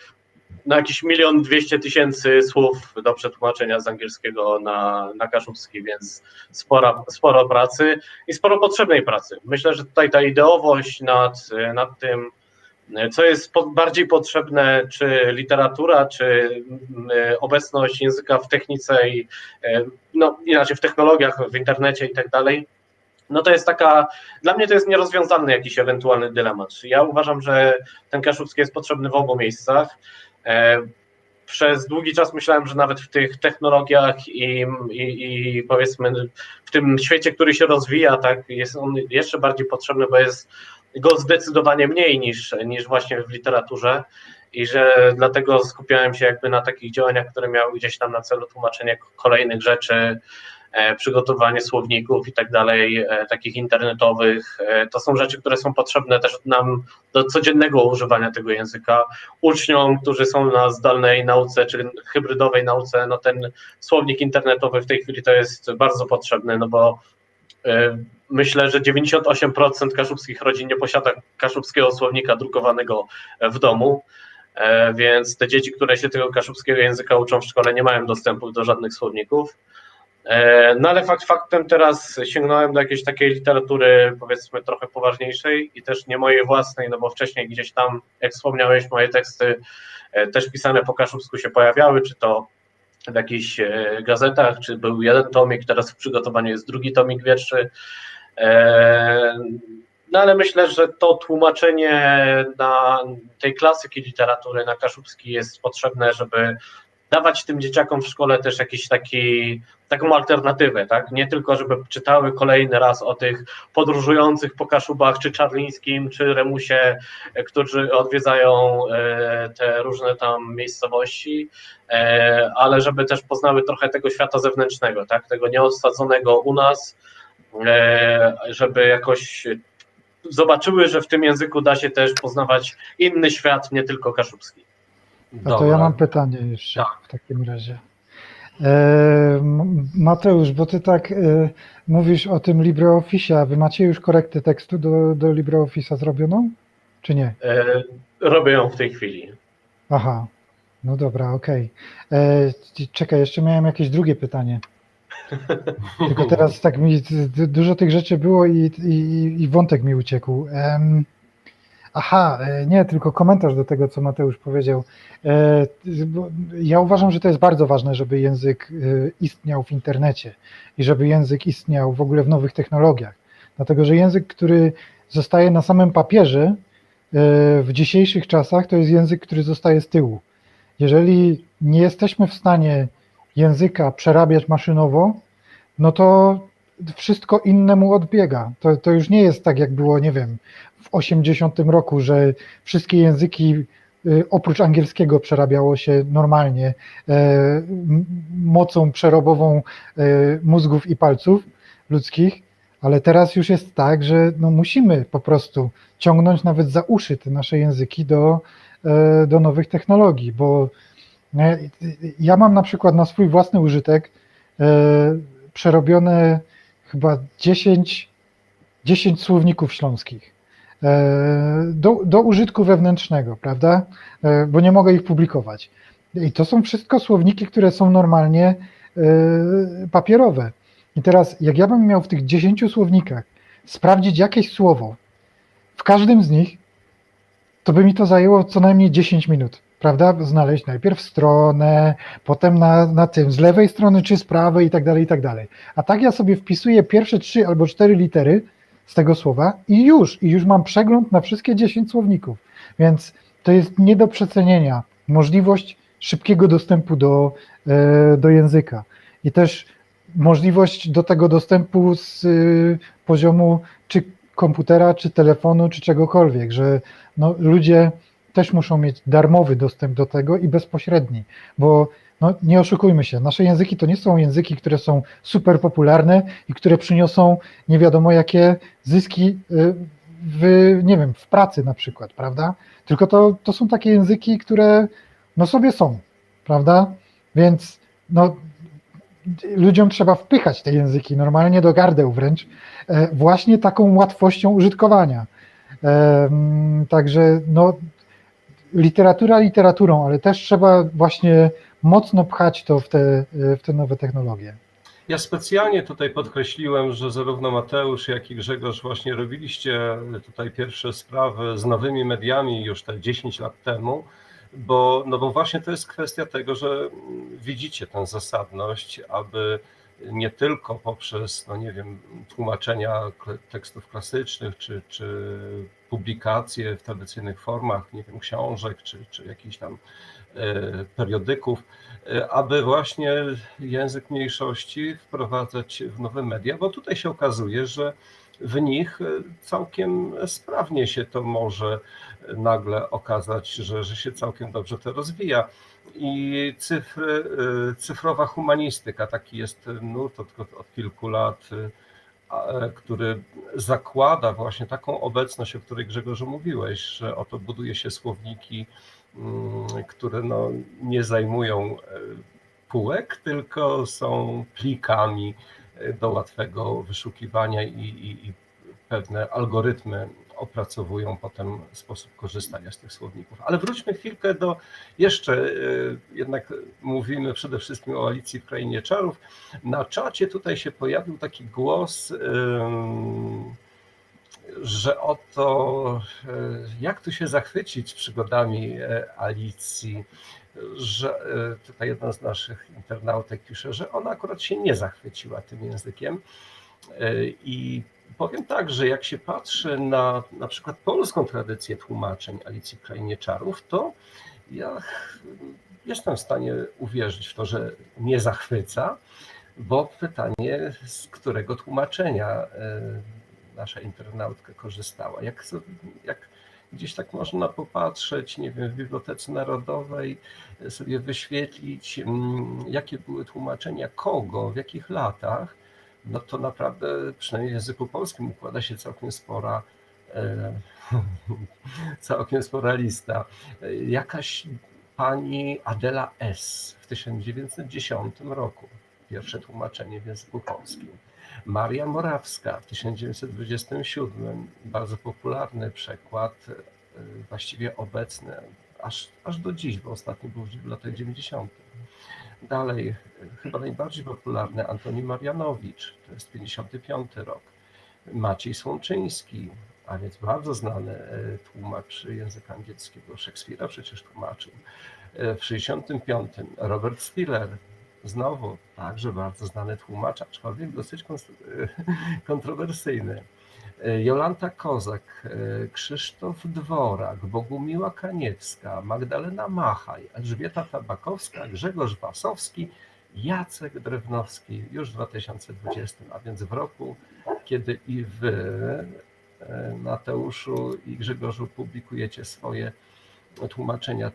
jakieś 1 200 000 słów do przetłumaczenia z angielskiego na kaszubski, więc sporo pracy i sporo potrzebnej pracy. Myślę, że tutaj ta ideowość nad tym, co jest bardziej potrzebne, czy literatura, czy obecność języka w technice i inaczej w technologiach, w internecie i tak dalej, no to jest dla mnie to jest nierozwiązany jakiś ewentualny dylemat. Ja uważam, że ten kaszubski jest potrzebny w obu miejscach. Przez długi czas myślałem, że nawet w tych technologiach i powiedzmy w tym świecie, który się rozwija, tak, jest on jeszcze bardziej potrzebny, bo jest go zdecydowanie mniej niż właśnie w literaturze i że dlatego skupiałem się jakby na takich działaniach, które miały gdzieś tam na celu tłumaczenie kolejnych rzeczy, przygotowanie słowników i tak dalej, takich internetowych. To są rzeczy, które są potrzebne też nam do codziennego używania tego języka. Uczniom, którzy są na zdalnej nauce czy hybrydowej nauce, no ten słownik internetowy w tej chwili to jest bardzo potrzebny, no bo myślę, że 98% kaszubskich rodzin nie posiada kaszubskiego słownika drukowanego w domu, więc te dzieci, które się tego kaszubskiego języka uczą w szkole, nie mają dostępu do żadnych słowników. No ale faktem teraz sięgnąłem do jakiejś takiej literatury, powiedzmy trochę poważniejszej i też nie mojej własnej, no bo wcześniej gdzieś tam, jak wspomniałeś, moje teksty też pisane po kaszubsku się pojawiały, czy to w jakichś gazetach, czy był jeden tomik, teraz w przygotowaniu jest drugi tomik wierszy. No ale myślę, że to tłumaczenie tej klasyki literatury na kaszubski jest potrzebne, żeby dawać tym dzieciakom w szkole też taką alternatywę, tak? Nie tylko, żeby czytały kolejny raz o tych podróżujących po Kaszubach, czy Czarlińskim, czy Remusie, którzy odwiedzają te różne tam miejscowości, ale żeby też poznały trochę tego świata zewnętrznego, tak? Tego nieosadzonego u nas, żeby jakoś zobaczyły, że w tym języku da się też poznawać inny świat, nie tylko kaszubski. A to ja mam pytanie jeszcze w takim razie. Mateusz, bo ty tak mówisz o tym LibreOffice, a wy macie już korektę tekstu do LibreOffice'a zrobioną, czy nie? Robię ją w tej chwili. Aha, no dobra, okej. Czekaj, jeszcze miałem jakieś drugie pytanie. Tylko teraz tak dużo tych rzeczy było i wątek mi uciekł. Aha, nie, tylko komentarz do tego, co Mateusz powiedział. Ja uważam, że to jest bardzo ważne, żeby język istniał w internecie i żeby język istniał w ogóle w nowych technologiach. Dlatego, że język, który zostaje na samym papierze w dzisiejszych czasach, to jest język, który zostaje z tyłu. Jeżeli nie jesteśmy w stanie języka przerabiać maszynowo, no to wszystko innemu odbiega. To już nie jest tak, jak było, nie wiem, w 80 roku, że wszystkie języki oprócz angielskiego przerabiało się normalnie mocą przerobową mózgów i palców ludzkich, ale teraz już jest tak, że no musimy po prostu ciągnąć nawet za uszy te nasze języki do nowych technologii, bo ja mam na przykład na swój własny użytek przerobione chyba 10 słowników śląskich do użytku wewnętrznego, prawda? Bo nie mogę ich publikować. I to są wszystko słowniki, które są normalnie papierowe. I teraz, jak ja bym miał w tych 10 słownikach sprawdzić jakieś słowo w każdym z nich, to by mi to zajęło co najmniej 10 minut, prawda? Znaleźć najpierw stronę, potem na tym, z lewej strony czy z prawej i tak dalej, i tak dalej. A tak ja sobie wpisuję pierwsze 3 albo 4 litery z tego słowa i już mam przegląd na wszystkie 10 słowników. Więc to jest nie do przecenienia możliwość szybkiego dostępu do języka i też możliwość do tego dostępu z poziomu czy komputera, czy telefonu, czy czegokolwiek, że no, ludzie też muszą mieć darmowy dostęp do tego i bezpośredni, bo no, nie oszukujmy się, nasze języki to nie są języki, które są super popularne i które przyniosą nie wiadomo jakie zyski nie wiem, w pracy na przykład, prawda? Tylko to są takie języki, które no sobie są, prawda? Więc no, ludziom trzeba wpychać te języki normalnie do gardeł wręcz, właśnie taką łatwością użytkowania. Także no, literatura literaturą, ale też trzeba właśnie mocno pchać to w te nowe technologie. Ja specjalnie tutaj podkreśliłem, że zarówno Mateusz, jak i Grzegorz właśnie robiliście tutaj pierwsze sprawy z nowymi mediami już te 10 lat temu, bo właśnie to jest kwestia tego, że widzicie tę zasadność, aby nie tylko poprzez, no nie wiem, tłumaczenia tekstów klasycznych, czy publikacje w tradycyjnych formach, nie wiem, książek, czy jakichś tam periodyków, aby właśnie język mniejszości wprowadzać w nowe media, bo tutaj się okazuje, że w nich całkiem sprawnie się to może nagle okazać, że się całkiem dobrze to rozwija. I cyfrowa humanistyka, taki jest nurt od kilku lat, który zakłada właśnie taką obecność, o której Grzegorzu mówiłeś, że oto buduje się słowniki, które no nie zajmują półek, tylko są plikami do łatwego wyszukiwania i pewne algorytmy opracowują potem sposób korzystania z tych słowników. Ale wróćmy chwilkę do jeszcze, jednak mówimy przede wszystkim o Alicji w Krainie Czarów. Na czacie tutaj się pojawił taki głos, że oto jak tu się zachwycić przygodami Alicji, że tutaj jeden z naszych internautek pisze, że ona akurat się nie zachwyciła tym językiem i powiem tak, że jak się patrzy na przykład polską tradycję tłumaczeń Alicji w Krainie Czarów, to ja jestem w stanie uwierzyć w to, że nie zachwyca, bo pytanie, z którego tłumaczenia nasza internautka korzystała. Jak gdzieś tak można popatrzeć, nie wiem, w Bibliotece Narodowej, sobie wyświetlić, jakie były tłumaczenia kogo, w jakich latach, no to naprawdę przynajmniej w języku polskim układa się całkiem spora lista. Jakaś pani Adela S. w 1910 roku, pierwsze tłumaczenie w języku polskim. Maria Morawska w 1927, bardzo popularny przekład, właściwie obecny, aż do dziś, bo ostatni był w latach 90. Dalej, chyba najbardziej popularny Antoni Marianowicz, to jest 55 rok. Maciej Słomczyński, a więc bardzo znany tłumacz języka angielskiego, Szekspira przecież tłumaczył. W 65 Robert Stiller, znowu także bardzo znany tłumacz, aczkolwiek dosyć kontrowersyjny. Jolanta Kozak, Krzysztof Dworak, Bogumiła Kaniewska, Magdalena Machaj, Elżbieta Tabakowska, Grzegorz Wasowski, Jacek Drewnowski już w 2020, a więc w roku, kiedy i wy, Mateuszu i Grzegorzu, publikujecie swoje tłumaczenia.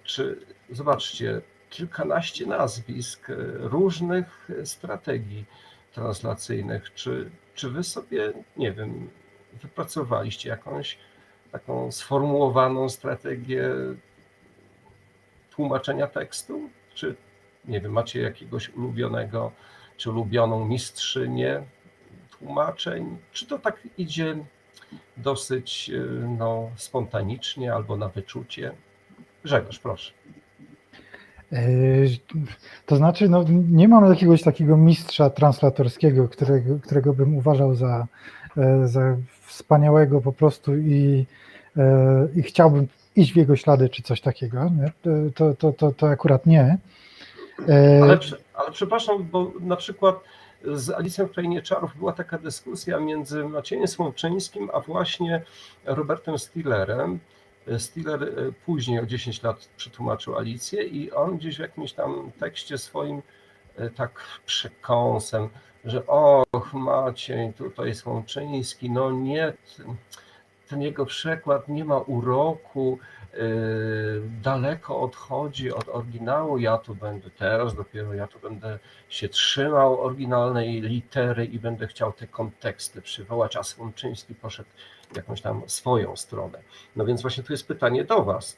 Zobaczcie, kilkanaście nazwisk różnych strategii translacyjnych. Czy wy sobie, nie wiem, wypracowaliście jakąś taką sformułowaną strategię tłumaczenia tekstu? Czy, nie wiem, macie jakiegoś ulubionego, czy ulubioną mistrzynię tłumaczeń? Czy to tak idzie dosyć spontanicznie albo na wyczucie? Grzegorz, proszę. To znaczy, nie mam jakiegoś takiego mistrza translatorskiego, którego bym uważał za wspaniałego po prostu i chciałbym iść w jego ślady, czy coś takiego, nie? To akurat nie. Ale przepraszam, bo na przykład z Alicją w Krainie Czarów była taka dyskusja między Maciejem Słomczyńskim, a właśnie Robertem Stillerem. Stiller później o 10 lat przetłumaczył Alicję i on gdzieś w jakimś tam tekście swoim tak przekąsem, że och Maciej, tutaj Słomczyński, no nie, ten jego przekład nie ma uroku, daleko odchodzi od oryginału, ja tu będę się trzymał oryginalnej litery i będę chciał te konteksty przywołać, a Słomczyński poszedł jakąś tam swoją stronę. No więc właśnie tu jest pytanie do Was,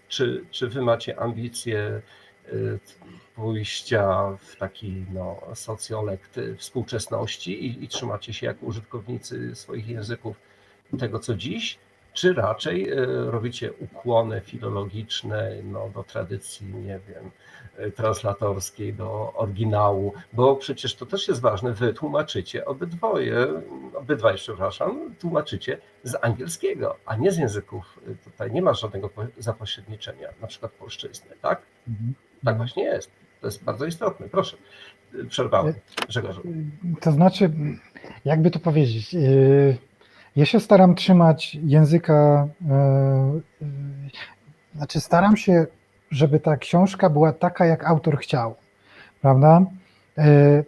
czy Wy macie ambicje pójścia w taki socjolekt współczesności i trzymacie się jako użytkownicy swoich języków tego, co dziś, czy raczej robicie ukłony filologiczne do tradycji, nie wiem, translatorskiej, do oryginału, bo przecież to też jest ważne, wy tłumaczycie obydwaj, tłumaczycie z angielskiego, a nie z języków, tutaj nie ma żadnego zapośredniczenia, na przykład polszczyzny, tak? Tak właśnie jest, to jest bardzo istotne. Proszę, przerwałem Grzegorzu. To znaczy, jakby to powiedzieć, ja się staram trzymać języka, znaczy staram się, żeby ta książka była taka, jak autor chciał, prawda?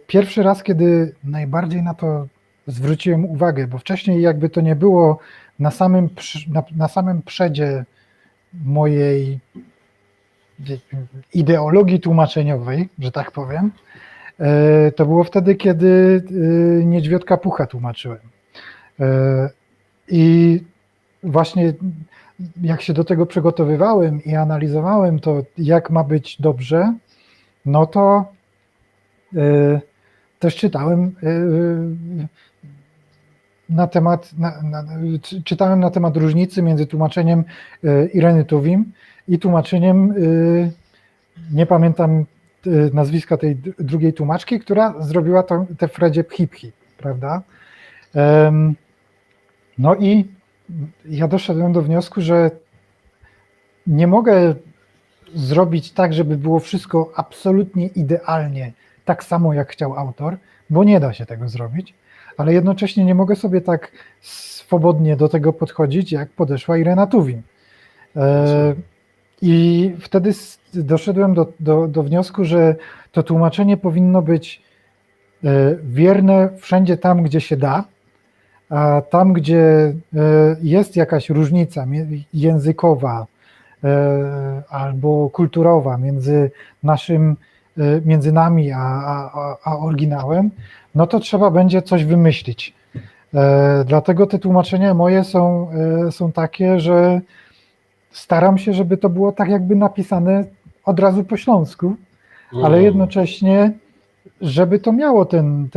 Pierwszy raz, kiedy najbardziej na to zwróciłem uwagę, bo wcześniej jakby to nie było na samym przedzie mojej ideologii tłumaczeniowej, że tak powiem, to było wtedy, kiedy Niedźwiadka Pucha tłumaczyłem. I właśnie jak się do tego przygotowywałem i analizowałem to, jak ma być dobrze, no to też czytałem czytałem na temat różnicy między tłumaczeniem Ireny Tuwim i tłumaczeniem, nie pamiętam nazwiska tej drugiej tłumaczki, która zrobiła te Fredzie Pchi, prawda? No i ja doszedłem do wniosku, że nie mogę zrobić tak, żeby było wszystko absolutnie idealnie, tak samo jak chciał autor, bo nie da się tego zrobić, ale jednocześnie nie mogę sobie tak swobodnie do tego podchodzić, jak podeszła Irena Tuwim. I wtedy doszedłem do wniosku, że to tłumaczenie powinno być wierne wszędzie tam, gdzie się da, a tam, gdzie jest jakaś różnica językowa albo kulturowa między nami a oryginałem, no to trzeba będzie coś wymyślić. Dlatego te tłumaczenia moje są takie, że staram się, żeby to było tak jakby napisane od razu po śląsku, ale jednocześnie, żeby to miało ten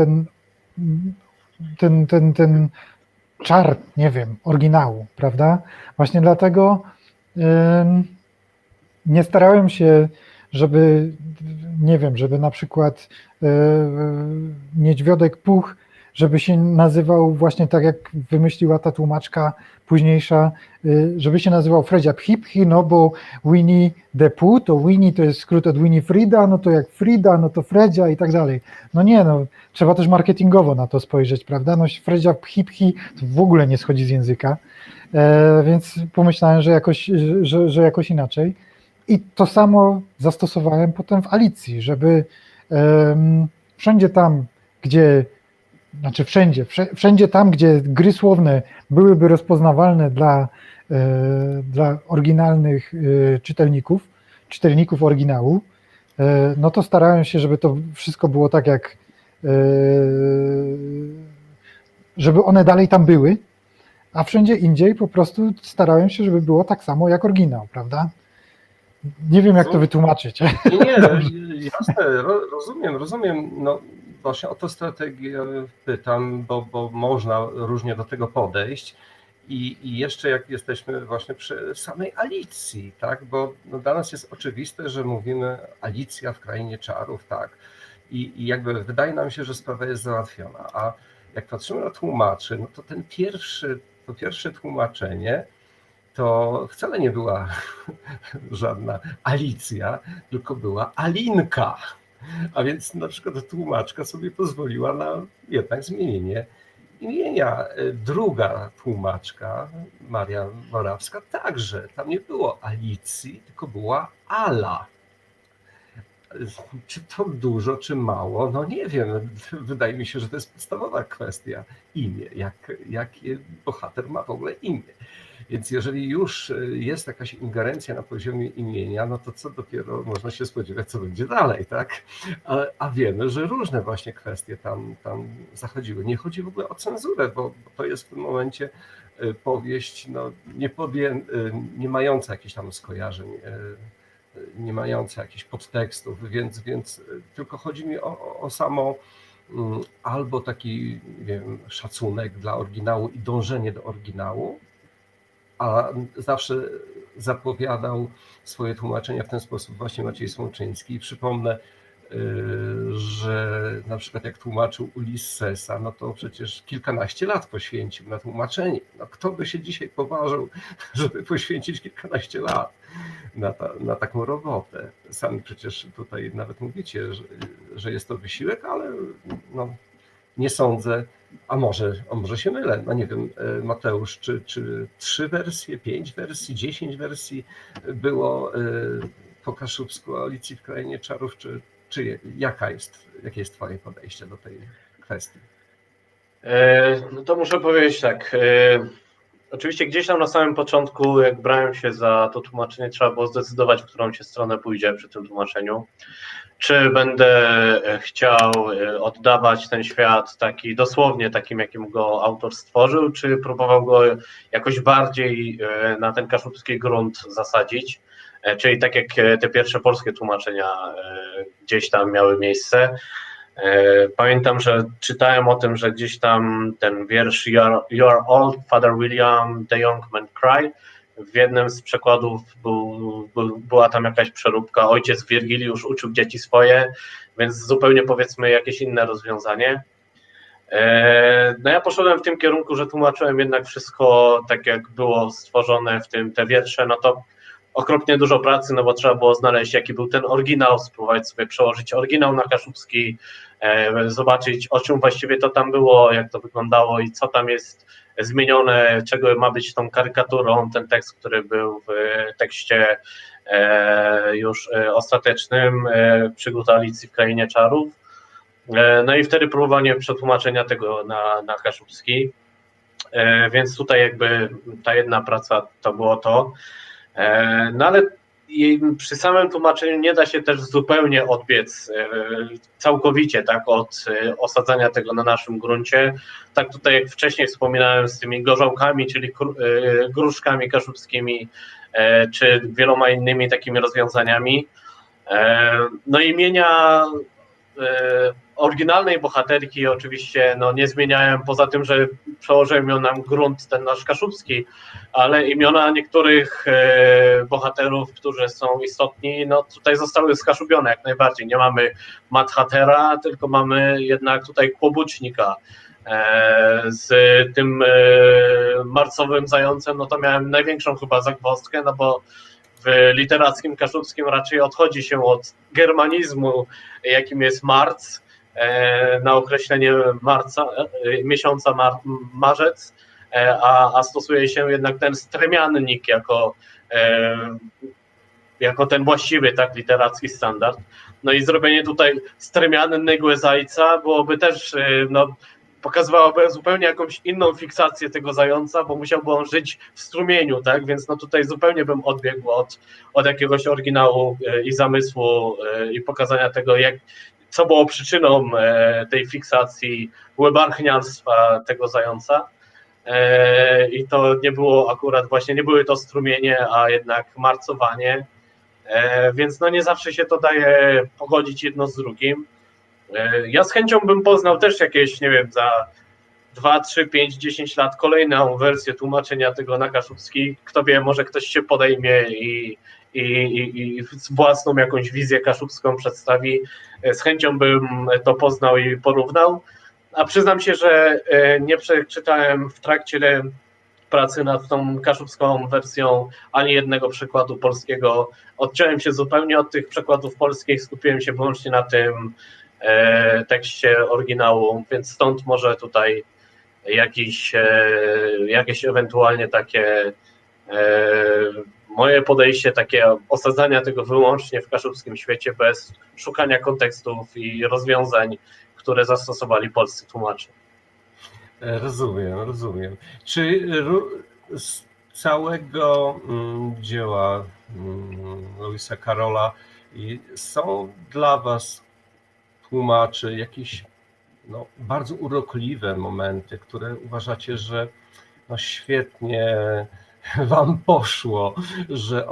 czar, nie wiem, oryginału, prawda? Właśnie dlatego nie starałem się, żeby, nie wiem, żeby na przykład Niedźwiadek Puch, żeby się nazywał właśnie tak, jak wymyśliła ta tłumaczka późniejsza, żeby się nazywał Fredzia Pchi, no bo Winnie the Pooh, to Winnie to jest skrót od Winifrida, no to jak Frida, no to Fredzia i tak dalej. No nie, no trzeba też marketingowo na to spojrzeć, prawda? No Fredzia Pchi to w ogóle nie schodzi z języka, więc pomyślałem, że jakoś inaczej. I to samo zastosowałem potem w Alicji, żeby wszędzie tam, gdzie tam, gdzie gry słowne byłyby rozpoznawalne dla oryginalnych czytelników oryginału, no to starałem się, żeby to wszystko było tak jak, żeby one dalej tam były, a wszędzie indziej po prostu starałem się, żeby było tak samo jak oryginał, prawda? Nie wiem, jak to wytłumaczyć. Nie, jasne, rozumiem. No właśnie o tę strategię pytam, bo można różnie do tego podejść. I jeszcze jak jesteśmy właśnie przy samej Alicji, tak? Bo dla nas jest oczywiste, że mówimy Alicja w Krainie Czarów, tak? I jakby wydaje nam się, że sprawa jest załatwiona. A jak patrzymy na tłumaczy, no to to pierwsze tłumaczenie to wcale nie była żadna Alicja, tylko była Alinka. A więc na przykład tłumaczka sobie pozwoliła na jednak zmienienie imienia. Druga tłumaczka, Maria Morawska, także tam nie było Alicji, tylko była Ala. Czy to dużo, czy mało? No nie wiem. Wydaje mi się, że to jest podstawowa kwestia. Imię. Jakie bohater ma w ogóle imię? Więc jeżeli już jest jakaś ingerencja na poziomie imienia, no to co dopiero można się spodziewać, co będzie dalej, tak? A wiemy, że różne właśnie kwestie tam zachodziły. Nie chodzi w ogóle o cenzurę, bo to jest w tym momencie powieść no, nie mająca jakichś tam skojarzeń, nie mająca jakichś podtekstów, więc tylko chodzi mi o samo albo taki, nie wiem, szacunek dla oryginału i dążenie do oryginału, a zawsze zapowiadał swoje tłumaczenia w ten sposób właśnie Maciej Słomczyński. I przypomnę, że na przykład jak tłumaczył Ulissesa, no to przecież kilkanaście lat poświęcił na tłumaczenie. No kto by się dzisiaj poważył, żeby poświęcić kilkanaście lat na taką robotę? Sami przecież tutaj nawet mówicie, że jest to wysiłek, ale no, nie sądzę, a może się mylę, no nie wiem, Mateusz, czy 3 wersje, 5 wersji, 10 wersji było po kaszubsku o Alicji w Krainie Czarów, czy jakie jest twoje podejście do tej kwestii? No to muszę powiedzieć tak, oczywiście gdzieś tam na samym początku, jak brałem się za to tłumaczenie, trzeba było zdecydować, w którą się stronę pójdzie przy tym tłumaczeniu. Czy będę chciał oddawać ten świat taki dosłownie takim, jakim go autor stworzył, czy próbował go jakoś bardziej na ten kaszubski grunt zasadzić, czyli tak jak te pierwsze polskie tłumaczenia gdzieś tam miały miejsce. Pamiętam, że czytałem o tym, że gdzieś tam ten wiersz You are old, Father William, the young men cry. W jednym z przekładów była tam jakaś przeróbka, ojciec Wirgiliusz uczył dzieci swoje, więc zupełnie powiedzmy jakieś inne rozwiązanie. No ja poszedłem w tym kierunku, że tłumaczyłem jednak wszystko tak jak było stworzone w tym, te wiersze, no to okropnie dużo pracy, no bo trzeba było znaleźć jaki był ten oryginał, spróbować sobie przełożyć oryginał na kaszubski, zobaczyć o czym właściwie to tam było, jak to wyglądało i co tam jest zmienione, czego ma być tą karykaturą, ten tekst, który był w tekście już ostatecznym przygód Alicji w Krainie Czarów. No i wtedy próbowanie przetłumaczenia tego na kaszubski, więc tutaj jakby ta jedna praca to było to. No ale przy samym tłumaczeniu nie da się też zupełnie odbiec całkowicie tak, od osadzania tego na naszym gruncie. Tak tutaj jak wcześniej wspominałem z tymi gorzałkami, czyli gruszkami kaszubskimi, czy wieloma innymi takimi rozwiązaniami. No imienia oryginalnej bohaterki oczywiście no, nie zmieniałem, poza tym, że przełożyłem ją na grunt ten nasz kaszubski, ale imiona niektórych bohaterów, którzy są istotni, no tutaj zostały skaszubione jak najbardziej. Nie mamy Madhatera, tylko mamy jednak tutaj Kłobucznika. Z tym marcowym zającem, no to miałem największą chyba zagwozdkę, no bo w literackim kaszubskim raczej odchodzi się od germanizmu, jakim jest marc, na określenie marca, miesiąca marzec, a stosuje się jednak ten stremiannik jako ten właściwy tak literacki standard. No i zrobienie tutaj stremiannego zajca byłoby też, no, pokazywałoby zupełnie jakąś inną fiksację tego zająca, bo musiałby on żyć w strumieniu, tak? Więc no tutaj zupełnie bym odbiegł od jakiegoś oryginału i zamysłu i pokazania tego, co było przyczyną tej fiksacji łebarchniarstwa tego zająca. I to nie było akurat właśnie, nie były to strumienie, a jednak marcowanie, więc no nie zawsze się to daje pogodzić jedno z drugim. Ja z chęcią bym poznał też jakieś, nie wiem, za 2, 3, 5, 10 lat kolejną wersję tłumaczenia tego na kaszubski. Kto wie, może ktoś się podejmie i własną jakąś wizję kaszubską przedstawi. Z chęcią bym to poznał i porównał. A przyznam się, że nie przeczytałem w trakcie pracy nad tą kaszubską wersją ani jednego przykładu polskiego. Odciąłem się zupełnie od tych przekładów polskich, skupiłem się wyłącznie na tym tekście oryginału, więc stąd może tutaj jakieś ewentualnie takie moje podejście, takie osadzania tego wyłącznie w kaszubskim świecie bez szukania kontekstów i rozwiązań, które zastosowali polscy tłumacze. Rozumiem. Czy z całego dzieła Lewisa Carrolla są dla Was tłumaczy jakieś bardzo urokliwe momenty, które uważacie, że świetnie Wam poszło, że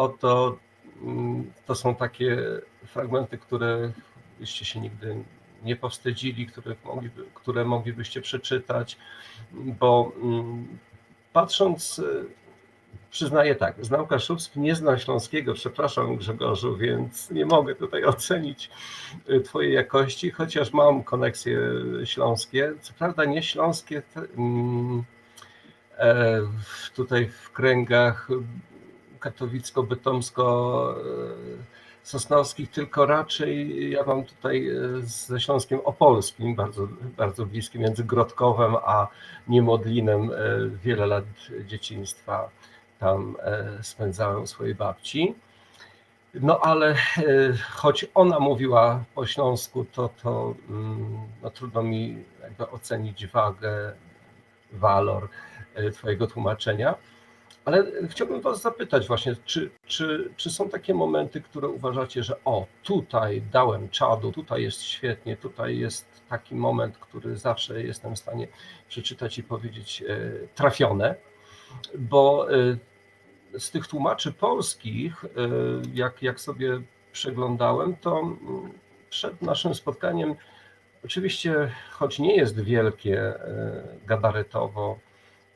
to są takie fragmenty, które byście się nigdy nie powstydzili, które moglibyście przeczytać, bo patrząc, przyznaję tak, znam kaszubski, nie znam śląskiego, przepraszam Grzegorzu, więc nie mogę tutaj ocenić Twojej jakości, chociaż mam koneksje śląskie, co prawda nie śląskie tutaj w kręgach katowicko-bytomsko-sosnowskich, tylko raczej ja mam tutaj ze Śląskiem Opolskim, bardzo, bardzo bliskim, między Grodkowem a Niemodlinem. Wiele lat dzieciństwa tam spędzałem u swojej babci. No ale choć ona mówiła po śląsku, to trudno mi jakby ocenić wagę, walor Twojego tłumaczenia. Ale chciałbym Was zapytać właśnie, czy są takie momenty, które uważacie, że tutaj dałem czadu, tutaj jest świetnie, tutaj jest taki moment, który zawsze jestem w stanie przeczytać i powiedzieć trafione, bo z tych tłumaczy polskich, jak sobie przeglądałem, to przed naszym spotkaniem oczywiście, choć nie jest wielkie gabarytowo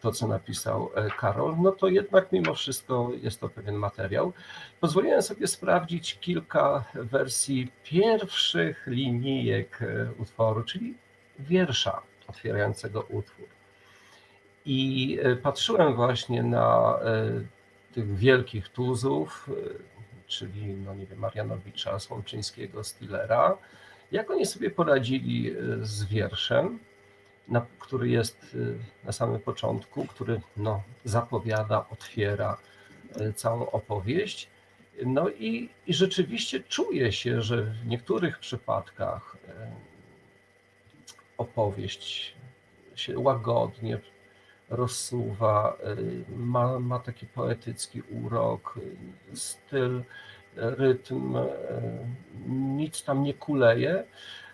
to, co napisał Karol, no to jednak mimo wszystko jest to pewien materiał. Pozwoliłem sobie sprawdzić kilka wersji pierwszych linijek utworu, czyli wiersza otwierającego utwór. I patrzyłem właśnie na tych wielkich tuzów, czyli nie wiem, Marianowicza, Słomczyńskiego, Stillera, jak oni sobie poradzili z wierszem, który jest na samym początku, który zapowiada, otwiera całą opowieść. No i rzeczywiście czuje się, że w niektórych przypadkach opowieść się łagodnie rozsuwa, ma taki poetycki urok, styl, rytm, nic tam nie kuleje.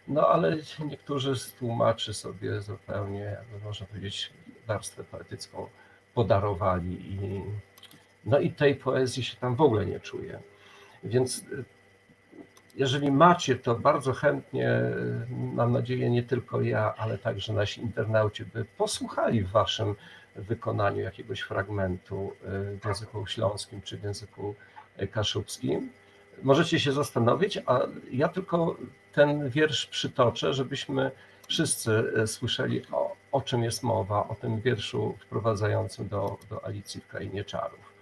No ale niektórzy z tłumaczy sobie zupełnie, jakby można powiedzieć, warstwę poetycką podarowali i tej poezji się tam w ogóle nie czuje. Więc jeżeli macie, to bardzo chętnie, mam nadzieję, nie tylko ja, ale także nasi internauci by posłuchali w Waszym wykonaniu jakiegoś fragmentu w języku śląskim czy w języku kaszubskim. Możecie się zastanowić, a ja tylko ten wiersz przytoczę, żebyśmy wszyscy słyszeli, o czym jest mowa, o tym wierszu wprowadzającym do Alicji w Krainie Czarów.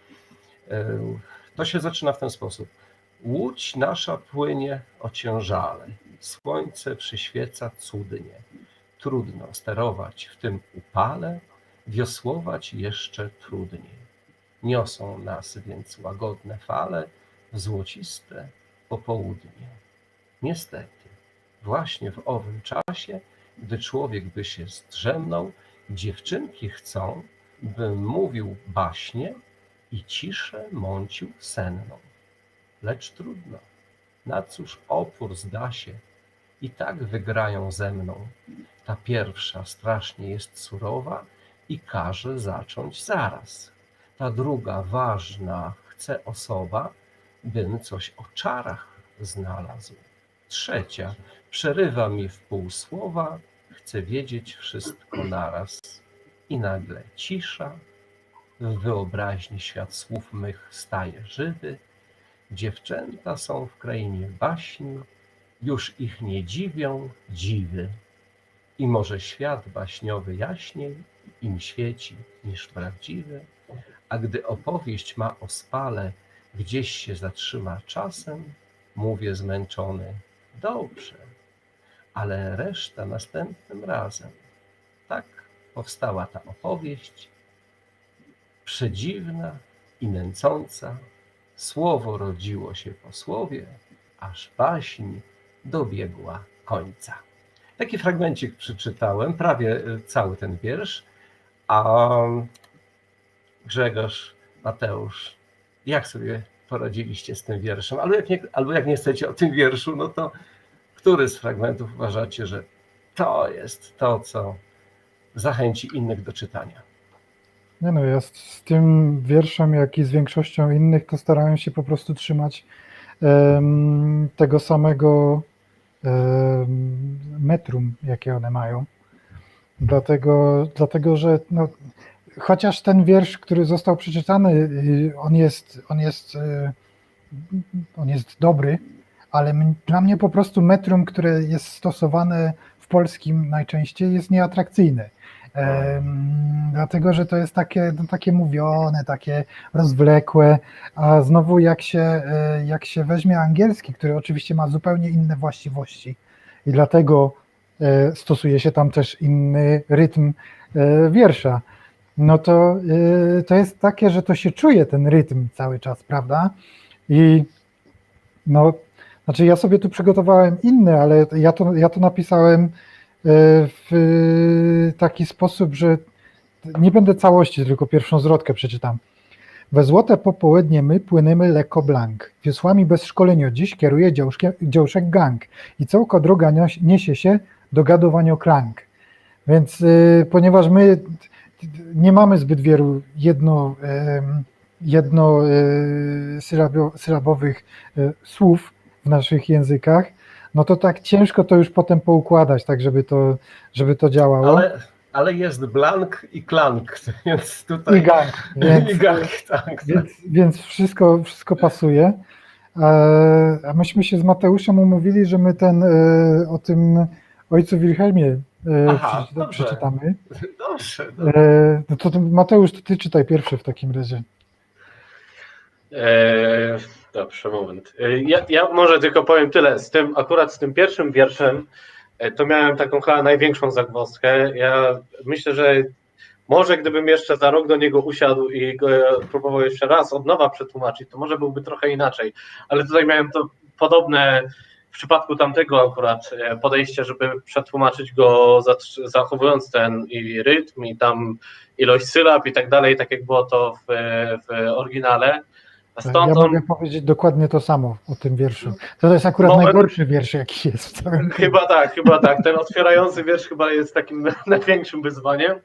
To się zaczyna w ten sposób. Łódź nasza płynie ociężale, słońce przyświeca cudnie. Trudno sterować w tym upale, wiosłować jeszcze trudniej. Niosą nas więc łagodne fale w złociste popołudnie. Niestety, właśnie w owym czasie, gdy człowiek by się zdrzemnął, dziewczynki chcą, bym mówił baśnie i ciszę mącił senną. Lecz trudno, na cóż opór zda się, i tak wygrają ze mną. Ta pierwsza strasznie jest surowa i każe zacząć zaraz. Ta druga ważna chce osoba, bym coś o czarach znalazł. Trzecia przerywa mi w pół słowa, chce wiedzieć wszystko naraz. I nagle cisza, w wyobraźni świat słów mych staje żywy. Dziewczęta są w krainie baśni, już ich nie dziwią dziwy. I może świat baśniowy jaśniej im świeci niż prawdziwy, a gdy opowieść ma ospale, gdzieś się zatrzyma czasem, mówię zmęczony, dobrze, ale reszta następnym razem. Tak powstała ta opowieść, przedziwna i nęcąca, słowo rodziło się po słowie, aż baśń dobiegła końca. Taki fragmencik przeczytałem, prawie cały ten wiersz, a Grzegorz, Mateusz, jak sobie poradziliście z tym wierszem? Albo jak nie chcecie o tym wierszu, no to który z fragmentów uważacie, że to jest to, co zachęci innych do czytania? Nie no, ja z tym wierszem, jak i z większością innych, to starałem się po prostu trzymać tego samego metrum, jakie one mają. Dlatego że no, chociaż ten wiersz, który został przeczytany, on jest dobry, ale dla mnie po prostu metrum, które jest stosowane w polskim najczęściej, jest nieatrakcyjne. Dlatego, że to jest takie mówione, takie rozwlekłe, a znowu jak się weźmie angielski, który oczywiście ma zupełnie inne właściwości i dlatego stosuje się tam też inny rytm wiersza, no to jest takie, że to się czuje ten rytm cały czas, prawda? I no, znaczy ja sobie tu przygotowałem inne, ale ja to napisałem w taki sposób, że nie będę całości, tylko pierwszą zwrotkę przeczytam. We złote popołudnie my płyniemy lekko blank. Wiosłami bez szkolenia dziś kieruje działszek gang i całka droga niesie się do gadowania-klank. Więc ponieważ my nie mamy zbyt wielu jednosylabowych słów w naszych językach, no to tak ciężko to już potem poukładać, tak żeby to działało. Ale jest blank i klank, więc tutaj... I gang. Tak. Więc wszystko pasuje. A myśmy się z Mateuszem umówili, że my o tym ojcu Wilhelmie przeczytamy. Dobrze. No to Mateusz, to ty czytaj pierwszy w takim razie. Dobrze, moment. Ja może tylko powiem tyle. Akurat z tym pierwszym wierszem to miałem taką chyba największą zagwozdkę. Ja myślę, że może gdybym jeszcze za rok do niego usiadł i go próbował jeszcze raz od nowa przetłumaczyć, to może byłby trochę inaczej. Ale tutaj miałem to podobne w przypadku tamtego akurat podejście, żeby przetłumaczyć go zachowując ten i rytm i tam ilość sylab i tak dalej, tak jak było to w oryginale. Ja mogę powiedzieć dokładnie to samo o tym wierszu. To jest akurat najgorszy wiersz, jaki jest w całym tym. Chyba tak. Ten otwierający wiersz chyba jest takim największym wyzwaniem.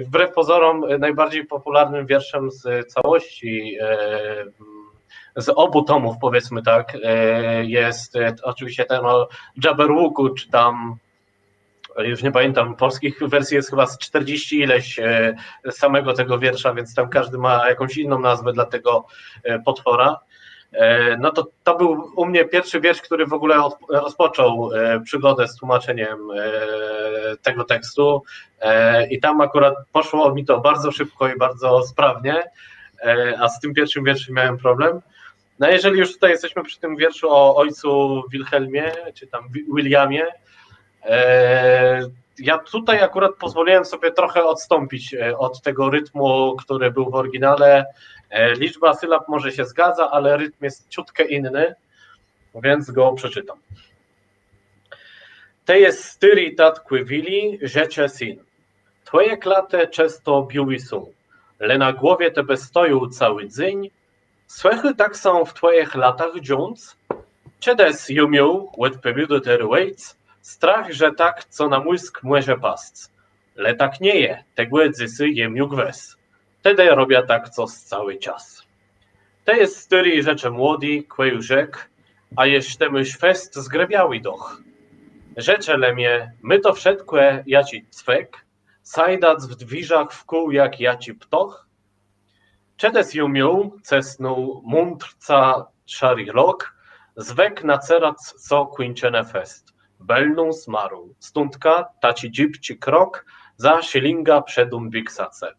Wbrew pozorom najbardziej popularnym wierszem z całości, z obu tomów, powiedzmy tak, jest oczywiście ten o Jabberwocku, czy tam, już nie pamiętam, polskich wersji jest chyba z 40 ileś samego tego wiersza, więc tam każdy ma jakąś inną nazwę dla tego potwora. No to był u mnie pierwszy wiersz, który w ogóle rozpoczął przygodę z tłumaczeniem tego tekstu i tam akurat poszło mi to bardzo szybko i bardzo sprawnie, a z tym pierwszym wierszem miałem problem. No jeżeli już tutaj jesteśmy przy tym wierszu o ojcu Wilhelmie, czy tam Williamie, ja tutaj akurat pozwoliłem sobie trochę odstąpić od tego rytmu, który był w oryginale. Liczba sylab może się zgadza, ale rytm jest ciutkę inny, więc go przeczytam. Te jest styri tatque wili, rzecze syn. Twoje klate często biły są, le na głowie tebe stoją cały dzień. Swechy tak są w twoich latach dziąc, czedes jumią, łet pebiudo ter wejc, strach, że tak, co na mózg może pasc. Le tak nie je, tegłe dzysy jemiu gwes. Wtedy robię tak, co z cały czas. Te jest styri rzecze młodi, kweju rzek, a jeszcze myś fest zgrebiały doch. Rzecze lemie, my to wszedkłe, ja ci cwek, sajdac w dwiżach wkół jak ja ci ptoch. Czedes jumią, cesnął mądrca szary rok, zwek na cerac, co kończene fest. belną smarą. Stundka taci dzipci krok, za silinga przedum wiksace.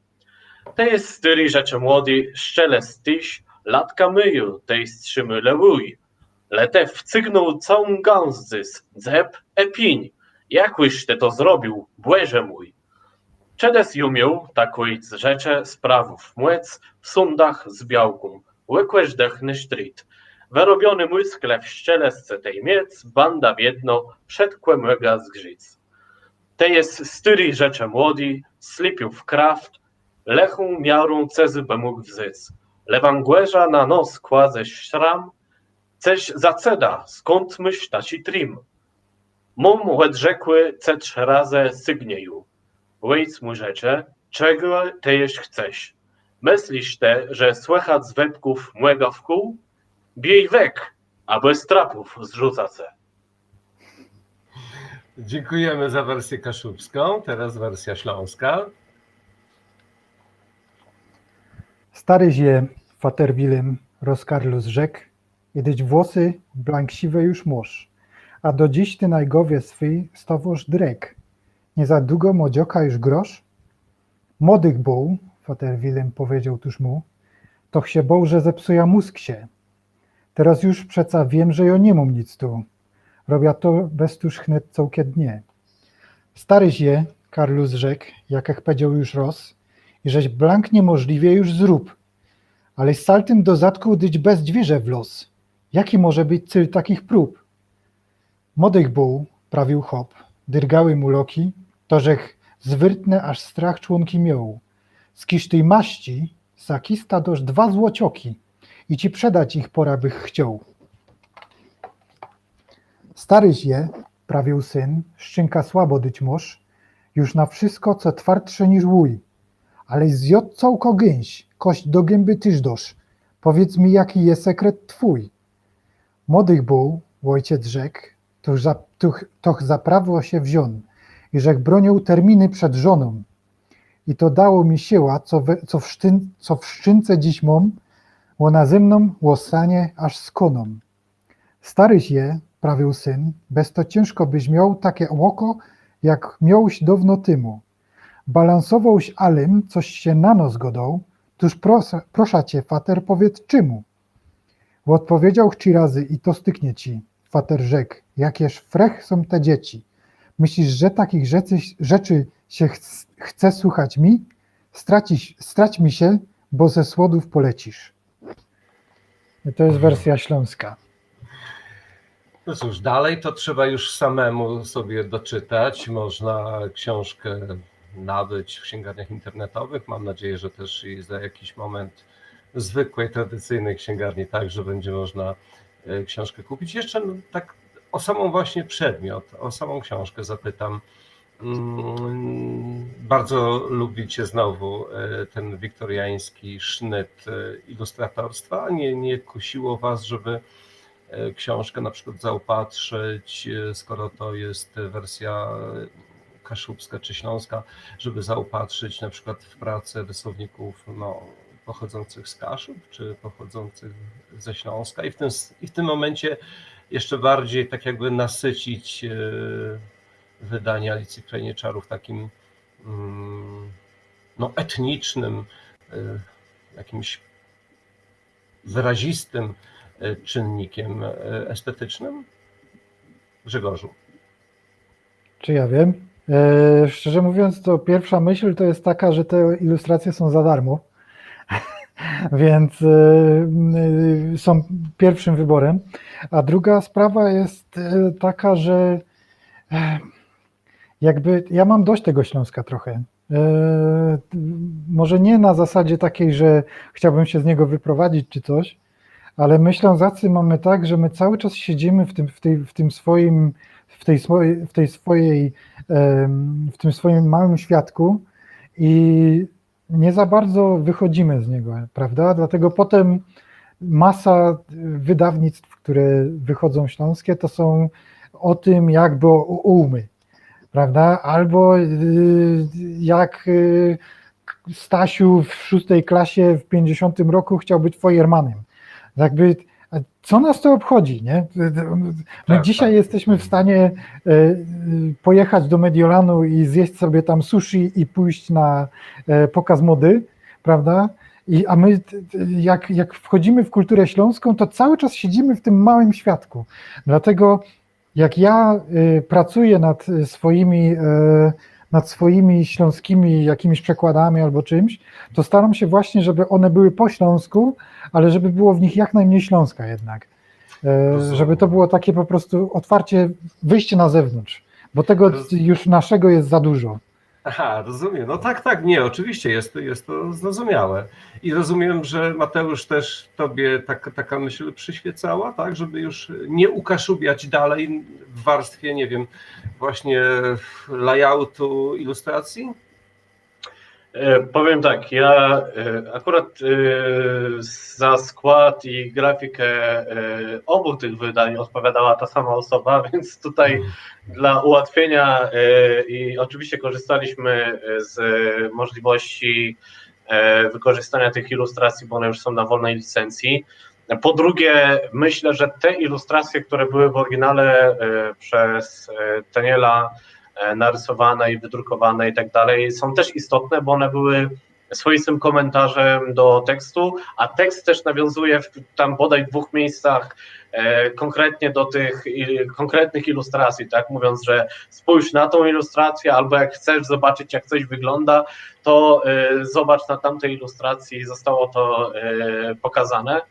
Te jest styri rzeczy młody, szczele styś, latka myju, tej strzymy lewuj. Letew cygnął całą gąsdzys, dzeb epiń. Jakłyś te to zrobił, błeże mój. Czedes jumiał takuj z rzecze sprawów młec w sundach z białką, łykłeś dechny sztrit. Wyrobiony mój sklep w szczelesce tej miec, banda biedno, przed kłemłega zgrzyc. Te jest styri rzecze młody, slipił w kraft, lechą miarą cezy by mógł wzyc. Lewangłeża na nos kłaześ szram, ceś zaceda, skąd myś taci trim. Mum łed rzekły, ce 3 razy sygnieju. Łejc mu rzecze, czego tejeś chcesz? Myślisz te, że słychać z wędków młego w kół? Biej wek, a bez trapów zrzuca se. Dziękujemy za wersję kaszubską, teraz wersja śląska. Stary zie faterwilem rozkarlu z rzek, jedyć włosy blank siwe już mosz, a do dziś ty najgowie swy stawoż drek. Nie za długo modzioka już grosz? Młodych boł, faterwilem powiedział tuż mu, toch się boł, że zepsuja mózg się. Teraz już przeca wiem, że ja nie mam nic tu. Robia to bez tuż chnet całkiem dnie. Stary zie, Karlus rzekł, jakech powiedział już roz, i żeś blank niemożliwie już zrób. Ale z saltym do zatku dyć bez dźwierze w los. Jaki może być cel takich prób? Młodych buł, prawił hop, dyrgały mu loki, to żech zwyrtne aż strach członki miał. Z kisztej maści, sakista doż 2 złocioki i ci przedać ich pora bych chciał. Stary zie, prawił syn, szczynka słabo dyć moż, już na wszystko, co twardsze niż łój. Ale zjot całko gęś, kość do gęby tyż dosz. Powiedz mi, jaki jest sekret twój. Młodych buł, ojciec rzekł, toch za prawo się wziął i rzekł bronił terminy przed żoną. I to dało mi siła, co w szczynce dziś mam, łona ze mną łosanie aż z koną. Staryś je, prawił syn, bez to ciężko byś miał takie oko, jak miałś dawno tymu. Balansowałś alym, coś się na nos godał, tuż prosza cię, fater, powiedz czemu. Odpowiedział 3 razy i to styknie ci. Fater rzekł, jakież frech są te dzieci. Myślisz, że takich rzeczy się chce słuchać mi? Strać mi się, bo ze słodów polecisz. I to jest wersja śląska. No cóż, dalej to trzeba już samemu sobie doczytać. Można książkę nabyć w księgarniach internetowych. Mam nadzieję, że też i za jakiś moment w zwykłej, tradycyjnej księgarni także będzie można książkę kupić. Jeszcze tak o samą właśnie przedmiot, o samą książkę zapytam. Bardzo lubicie znowu ten wiktoriański sznyt ilustratorstwa. Nie kusiło was, żeby książkę na przykład zaopatrzyć, skoro to jest wersja kaszubska czy śląska, żeby zaopatrzyć na przykład w pracę rysowników pochodzących z Kaszub czy pochodzących ze Śląska i w tym momencie jeszcze bardziej tak jakby nasycić wydanie Alicji w Krainie Czarów takim etnicznym, jakimś wyrazistym czynnikiem estetycznym? Grzegorzu. Czy ja wiem? Szczerze mówiąc, to pierwsza myśl to jest taka, że te ilustracje są za darmo, więc są pierwszym wyborem. A druga sprawa jest taka, że jakby ja mam dość tego Śląska trochę. Może nie na zasadzie takiej, że chciałbym się z niego wyprowadzić czy coś, ale my Ślązacy mamy tak, że my cały czas siedzimy w tym swoim małym światku i nie za bardzo wychodzimy z niego, prawda? Dlatego potem masa wydawnictw, które wychodzą śląskie, to są o tym, jak było umy, prawda? Albo jak Stasiu w 6. klasie w 50 roku chciał być Feuermanem. Jakby, co nas to obchodzi, nie? My Tak, dzisiaj tak. jesteśmy w stanie pojechać do Mediolanu i zjeść sobie tam sushi i pójść na pokaz mody, prawda? A my, jak wchodzimy w kulturę śląską, to cały czas siedzimy w tym małym światku. Dlatego jak ja pracuję nad swoimi śląskimi jakimiś przekładami albo czymś, to staram się właśnie, żeby one były po śląsku, ale żeby było w nich jak najmniej Śląska jednak. Żeby to było takie po prostu otwarcie, wyjście na zewnątrz, bo tego już naszego jest za dużo. Aha, rozumiem. No tak, tak, nie, oczywiście jest to zrozumiałe. I rozumiem, że Mateusz też tobie taka myśl przyświecała, tak, żeby już nie ukaszubiać dalej w warstwie, nie wiem, właśnie layoutu, ilustracji? Powiem tak, ja akurat za skład i grafikę obu tych wydań odpowiadała ta sama osoba, więc tutaj dla ułatwienia i oczywiście korzystaliśmy z możliwości wykorzystania tych ilustracji, bo one już są na wolnej licencji. Po drugie, myślę, że te ilustracje, które były w oryginale przez Daniela narysowane i wydrukowane i tak dalej, są też istotne, bo one były swoistym komentarzem do tekstu, a tekst też nawiązuje w tam bodaj 2 miejscach konkretnie do tych konkretnych ilustracji, tak, mówiąc, że spójrz na tą ilustrację, albo jak chcesz zobaczyć, jak coś wygląda, to zobacz na tamtej ilustracji, zostało to pokazane.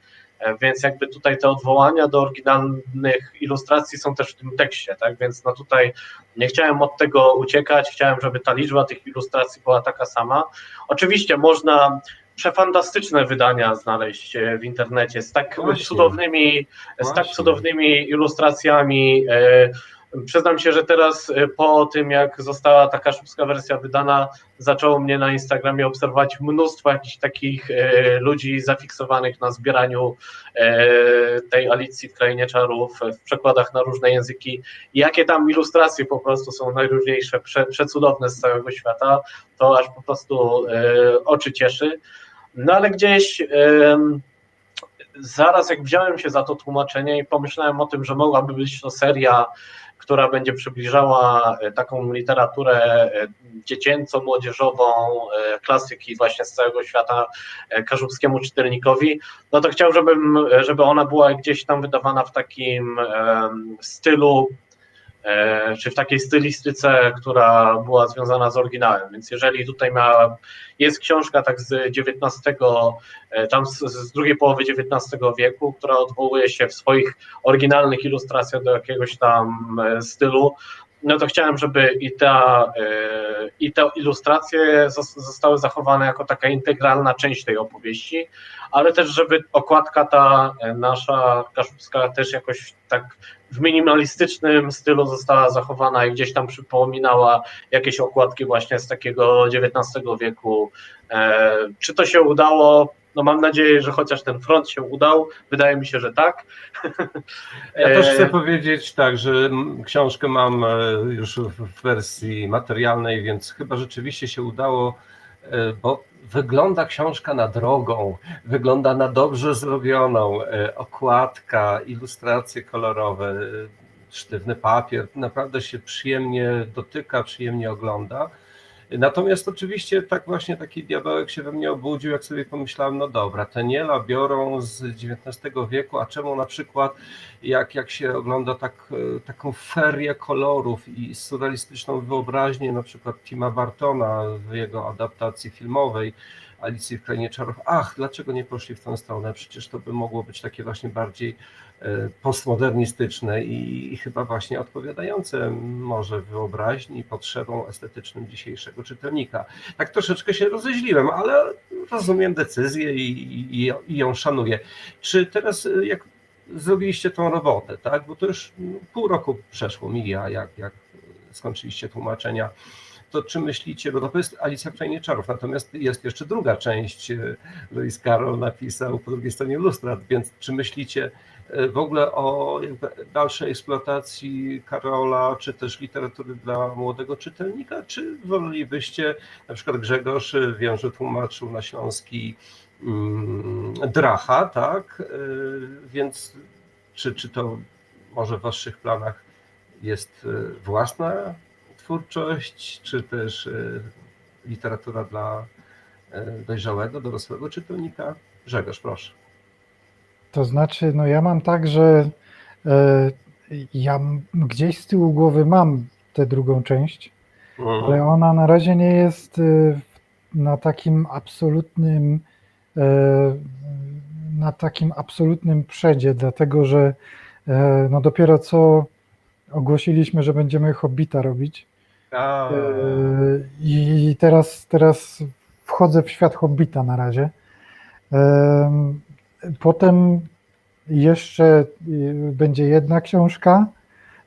Więc jakby tutaj te odwołania do oryginalnych ilustracji są też w tym tekście, tak? Więc no tutaj nie chciałem od tego uciekać, chciałem, żeby ta liczba tych ilustracji była taka sama. Oczywiście można przefantastyczne wydania znaleźć w internecie z tak cudownymi ilustracjami. Przyznam się, że teraz po tym, jak została ta kaszubska wersja wydana, zaczęło mnie na Instagramie obserwować mnóstwo jakichś takich ludzi zafiksowanych na zbieraniu tej Alicji w Krainie Czarów w przekładach na różne języki. I jakie tam ilustracje po prostu są najróżniejsze, przecudowne z całego świata, to aż po prostu oczy cieszy. No ale gdzieś zaraz jak wziąłem się za to tłumaczenie i pomyślałem o tym, że mogłaby być to seria, która będzie przybliżała taką literaturę dziecięco-młodzieżową, klasyki właśnie z całego świata kaszubskiemu czytelnikowi, no to chciałbym, żeby ona była gdzieś tam wydawana w takim stylu, czy w takiej stylistyce, która była związana z oryginałem. Więc jeżeli tutaj jest książka tak z XIX, tam z drugiej połowy XIX wieku, która odwołuje się w swoich oryginalnych ilustracjach do jakiegoś tam stylu, no to chciałem, żeby i te ilustracje zostały zachowane jako taka integralna część tej opowieści, ale też, żeby okładka ta nasza kaszubska też jakoś tak w minimalistycznym stylu została zachowana i gdzieś tam przypominała jakieś okładki właśnie z takiego XIX wieku. Czy to się udało? No mam nadzieję, że chociaż ten front się udał. Wydaje mi się, że tak. Ja też chcę powiedzieć tak, że książkę mam już w wersji materialnej, więc chyba rzeczywiście się udało, bo wygląda książka na drogą, wygląda na dobrze zrobioną, okładka, ilustracje kolorowe, sztywny papier, naprawdę się przyjemnie dotyka, przyjemnie ogląda. Natomiast oczywiście tak właśnie taki diabełek się we mnie obudził, jak sobie pomyślałem, no dobra, Daniela biorą z XIX wieku, a czemu na przykład jak się ogląda taką ferię kolorów i surrealistyczną wyobraźnię na przykład Tima Burtona w jego adaptacji filmowej Alicji w Krainie Czarów, dlaczego nie poszli w tę stronę, przecież to by mogło być takie właśnie bardziej postmodernistyczne i chyba właśnie odpowiadające może wyobraźni i potrzebom estetycznym dzisiejszego czytelnika. Tak troszeczkę się rozeźliłem, ale rozumiem decyzję i ją szanuję. Czy teraz jak zrobiliście tą robotę, tak? Bo to już pół roku przeszło, mija, jak skończyliście tłumaczenia, to czy myślicie, bo to jest Alicja w Krainie Czarów, natomiast jest jeszcze druga część, Lewis Carroll napisał po drugiej stronie lustrat, więc czy myślicie w ogóle o jakby dalszej eksploatacji Carrolla, czy też literatury dla młodego czytelnika, czy wolelibyście, na przykład Grzegorz, wiem, że tłumaczył na śląski Dracha, tak? Więc czy to może w waszych planach jest własna twórczość, czy też literatura dla dojrzałego, dorosłego czytelnika? Grzegorz, proszę. To znaczy, no ja mam tak, że e, gdzieś z tyłu głowy mam tę drugą część, ale ona na razie nie jest na takim absolutnym przedzie, dlatego że no dopiero co ogłosiliśmy, że będziemy Hobbita robić. I teraz wchodzę w świat Hobbita na razie. Potem jeszcze będzie jedna książka,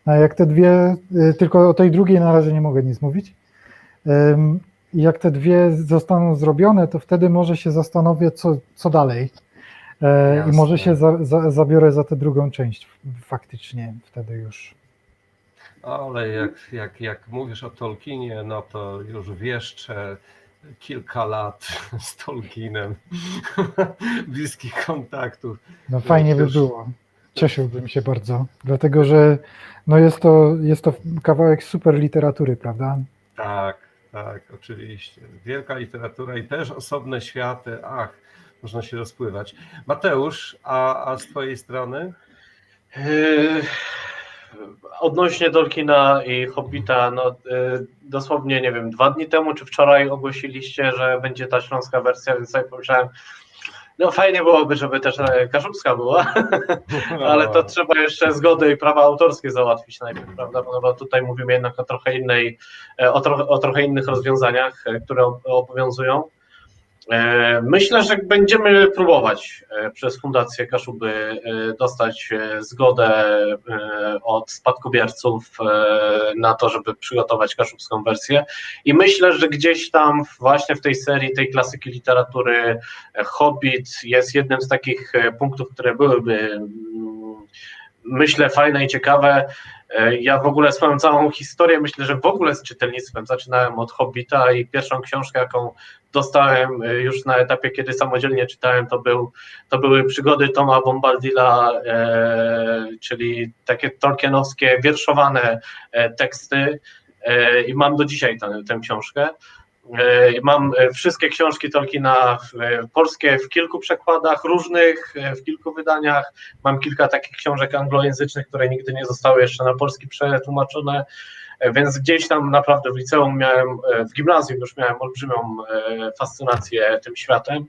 a jak te dwie, tylko o tej drugiej na razie nie mogę nic mówić. I jak te dwie zostaną zrobione, to wtedy może się zastanowię, co dalej. I może się zabiorę za tę drugą część faktycznie wtedy już. Ale jak mówisz o Tolkienie, no to już wieszczę kilka lat z Tolkienem, bliskich kontaktów. No fajnie by było. Cieszyłbym się bardzo, dlatego że no jest to kawałek super literatury, prawda? Tak, oczywiście. Wielka literatura i też osobne światy. Można się rozpływać. Mateusz, a z twojej strony? Odnośnie Tolkiena i Hobbita, no dosłownie, nie wiem, 2 dni temu czy wczoraj ogłosiliście, że będzie ta śląska wersja, więc sobie pomyślałem, no fajnie byłoby, żeby też kaszubska była, ale to trzeba jeszcze zgody i prawa autorskie załatwić najpierw, prawda, no bo tutaj mówimy jednak o trochę trochę innych rozwiązaniach, które obowiązują. Myślę, że będziemy próbować przez Fundację Kaszuby dostać zgodę od spadkobierców na to, żeby przygotować kaszubską wersję i myślę, że gdzieś tam właśnie w tej serii, tej klasyki literatury Hobbit jest jednym z takich punktów, które byłyby, myślę, fajne i ciekawe. Ja w ogóle swoją całą historię, myślę, że w ogóle z czytelnictwem zaczynałem od Hobbita i pierwszą książkę, jaką dostałem już na etapie, kiedy samodzielnie czytałem, to były przygody Toma Bombadila, czyli takie tolkienowskie, wierszowane teksty i mam do dzisiaj tę książkę. Mam wszystkie książki Tolkiena polskie w kilku przekładach różnych, w kilku wydaniach. Mam kilka takich książek anglojęzycznych, które nigdy nie zostały jeszcze na polski przetłumaczone, więc gdzieś tam naprawdę w liceum w gimnazjum już miałem olbrzymią fascynację tym światem.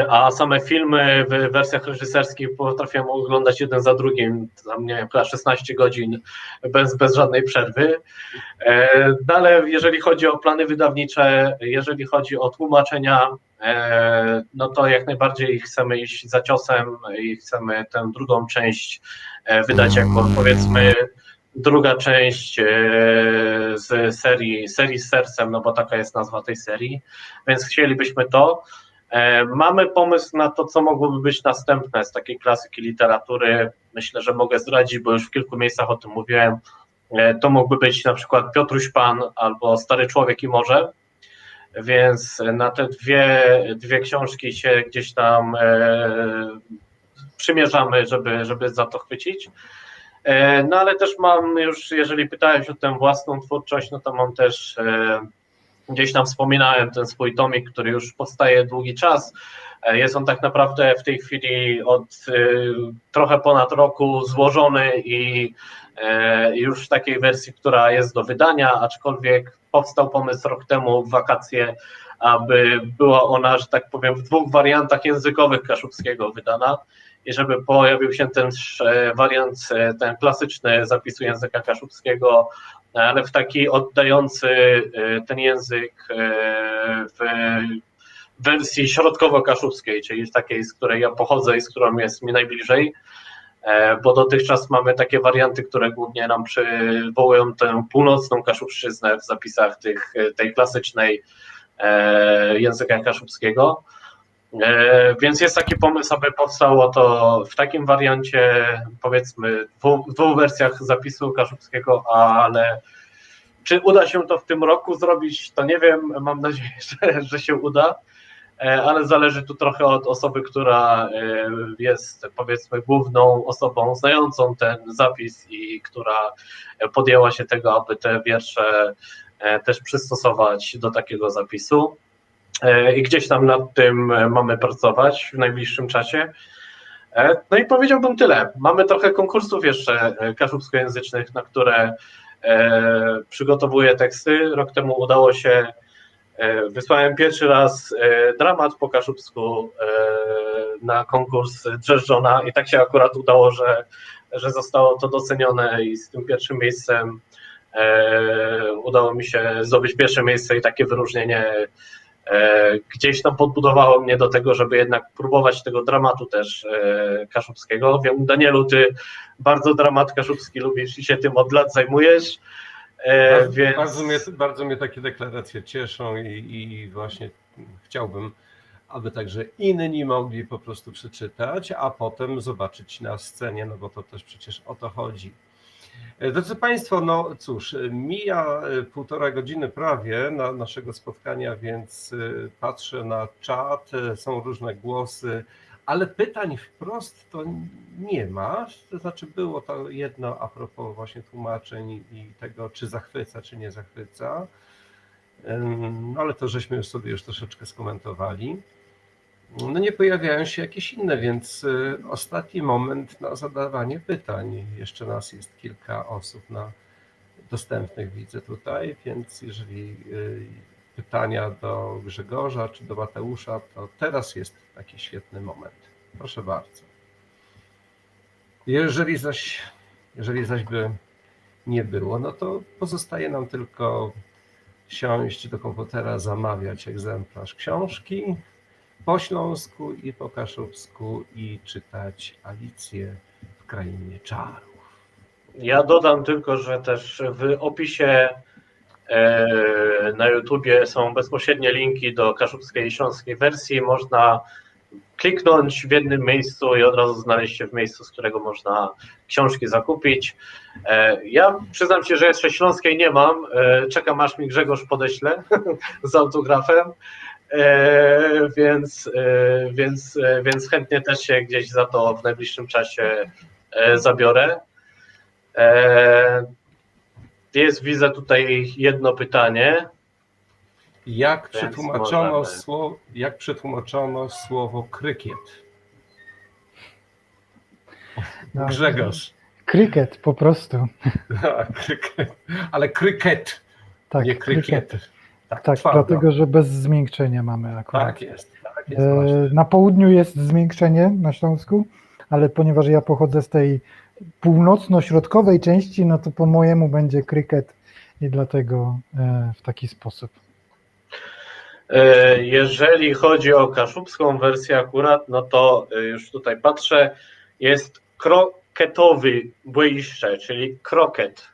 A same filmy w wersjach reżyserskich potrafiłem oglądać jeden za drugim, tam nie wiem, chyba 16 godzin bez żadnej przerwy. No ale jeżeli chodzi o plany wydawnicze, jeżeli chodzi o tłumaczenia, no to jak najbardziej chcemy iść za ciosem i chcemy tę drugą część wydać jako, powiedzmy, druga część z serii z sercem, no bo taka jest nazwa tej serii, więc chcielibyśmy to. Mamy pomysł na to, co mogłoby być następne z takiej klasyki literatury. Myślę, że mogę zdradzić, bo już w kilku miejscach o tym mówiłem. To mógłby być na przykład Piotruś Pan albo Stary Człowiek i Morze, więc na te dwie książki się gdzieś tam przymierzamy, żeby za to chwycić. No ale też mam już, jeżeli pytałeś o tę własną twórczość, no to mam też, gdzieś tam wspominałem ten swój tomik, który już powstaje długi czas. Jest on tak naprawdę w tej chwili od trochę ponad roku złożony i już w takiej wersji, która jest do wydania, aczkolwiek powstał pomysł rok temu w wakacje, aby była ona, że tak powiem, w 2 wariantach językowych kaszubskiego wydana i żeby pojawił się ten wariant, ten klasyczny zapisu języka kaszubskiego, ale w taki oddający ten język w wersji środkowo-kaszubskiej, czyli takiej, z której ja pochodzę i z którą jest mi najbliżej, bo dotychczas mamy takie warianty, które głównie nam przywołują tę północną Kaszubszczyznę w zapisach tej klasycznej języka kaszubskiego. Więc jest taki pomysł, aby powstało to w takim wariancie, powiedzmy, w 2 wersjach zapisu kaszubskiego, ale czy uda się to w tym roku zrobić, to nie wiem, mam nadzieję, że się uda. ale zależy tu trochę od osoby, która jest, powiedzmy, główną osobą znającą ten zapis i która podjęła się tego, aby te wiersze też przystosować do takiego zapisu. I gdzieś tam nad tym mamy pracować w najbliższym czasie. No i powiedziałbym tyle. Mamy trochę konkursów jeszcze kaszubskojęzycznych, na które przygotowuję teksty. Rok temu udało się, wysłałem pierwszy raz dramat po kaszubsku na konkurs Drzeżdżona i tak się akurat udało, że zostało to docenione i z tym pierwszym miejscem udało mi się zdobyć pierwsze miejsce i takie wyróżnienie gdzieś tam podbudowało mnie do tego, żeby jednak próbować tego dramatu też kaszubskiego. Wiem, Danielu, ty bardzo dramat kaszubski lubisz i się tym od lat zajmujesz. Więc... Bardzo mnie takie deklaracje cieszą i właśnie chciałbym, aby także inni mogli po prostu przeczytać, a potem zobaczyć na scenie, no bo to też przecież o to chodzi. Drodzy Państwo, no cóż, mija 1,5 godziny prawie naszego spotkania, więc patrzę na czat, są różne głosy, ale pytań wprost to nie ma. To znaczy było to jedno a propos właśnie tłumaczeń i tego, czy zachwyca, czy nie zachwyca. No ale to żeśmy już troszeczkę skomentowali. No nie pojawiają się jakieś inne, więc ostatni moment na zadawanie pytań. Jeszcze nas jest kilka osób dostępnych, widzę tutaj, więc jeżeli pytania do Grzegorza czy do Mateusza, to teraz jest taki świetny moment. Proszę bardzo. Jeżeli zaś by nie było, no to pozostaje nam tylko siąść do komputera, zamawiać egzemplarz książki po śląsku i po kaszubsku i czytać Alicję w Krainie Czarów. Ja dodam tylko, że też w opisie na YouTubie są bezpośrednie linki do kaszubskiej i śląskiej wersji. Można kliknąć w jednym miejscu i od razu znaleźć się w miejscu, z którego można książki zakupić. Ja przyznam się, że jeszcze śląskiej nie mam. Czekam, aż mi Grzegorz podeśle z autografem. Więc chętnie też się gdzieś za to w najbliższym czasie zabiorę. Widzę tutaj jedno pytanie. Jak przetłumaczono słowo krykiet? No, Grzegorz. Krykiet po prostu. Ale kryket, Tak, nie krykiet. Tak, dlatego, że bez zmiękczenia mamy akurat. Tak jest właśnie. Na południu jest zmiękczenie na Śląsku, ale ponieważ ja pochodzę z tej północno-środkowej części, no to po mojemu będzie kryket i dlatego w taki sposób. Jeżeli chodzi o kaszubską wersję akurat, no to już tutaj patrzę, jest kroketowy błyszcze, czyli kroket.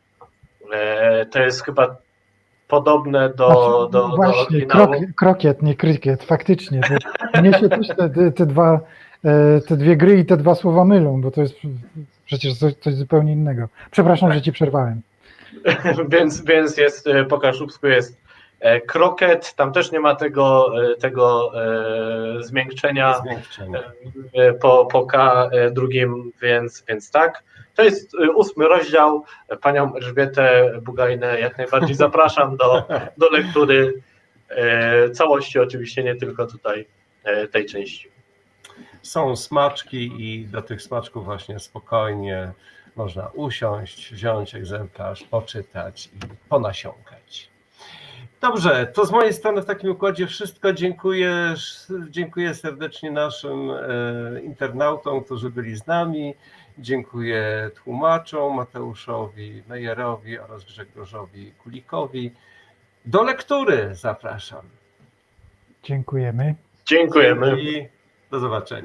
To jest chyba podobne do właśnie, oryginału. Krokiet, nie krykiet, faktycznie. Mnie się też te dwie gry i te dwa słowa mylą, bo to jest przecież coś zupełnie innego. Przepraszam, że ci przerwałem. Więc jest po kaszubsku jest kroket, tam też nie ma tego zmiękczenia po K drugim, więc tak. To jest 8 rozdział. Panią Elżbietę Bugajnę jak najbardziej zapraszam do lektury całości, oczywiście nie tylko tutaj tej części. Są smaczki i do tych smaczków właśnie spokojnie można usiąść, wziąć egzemplarz, poczytać i ponasiąkać. Dobrze, to z mojej strony w takim układzie wszystko. Dziękuję serdecznie naszym internautom, którzy byli z nami. Dziękuję tłumaczom Mateuszowi Mejerowi oraz Grzegorzowi Kulikowi. Do lektury zapraszam. Dziękujemy. Dziękujemy. I do zobaczenia.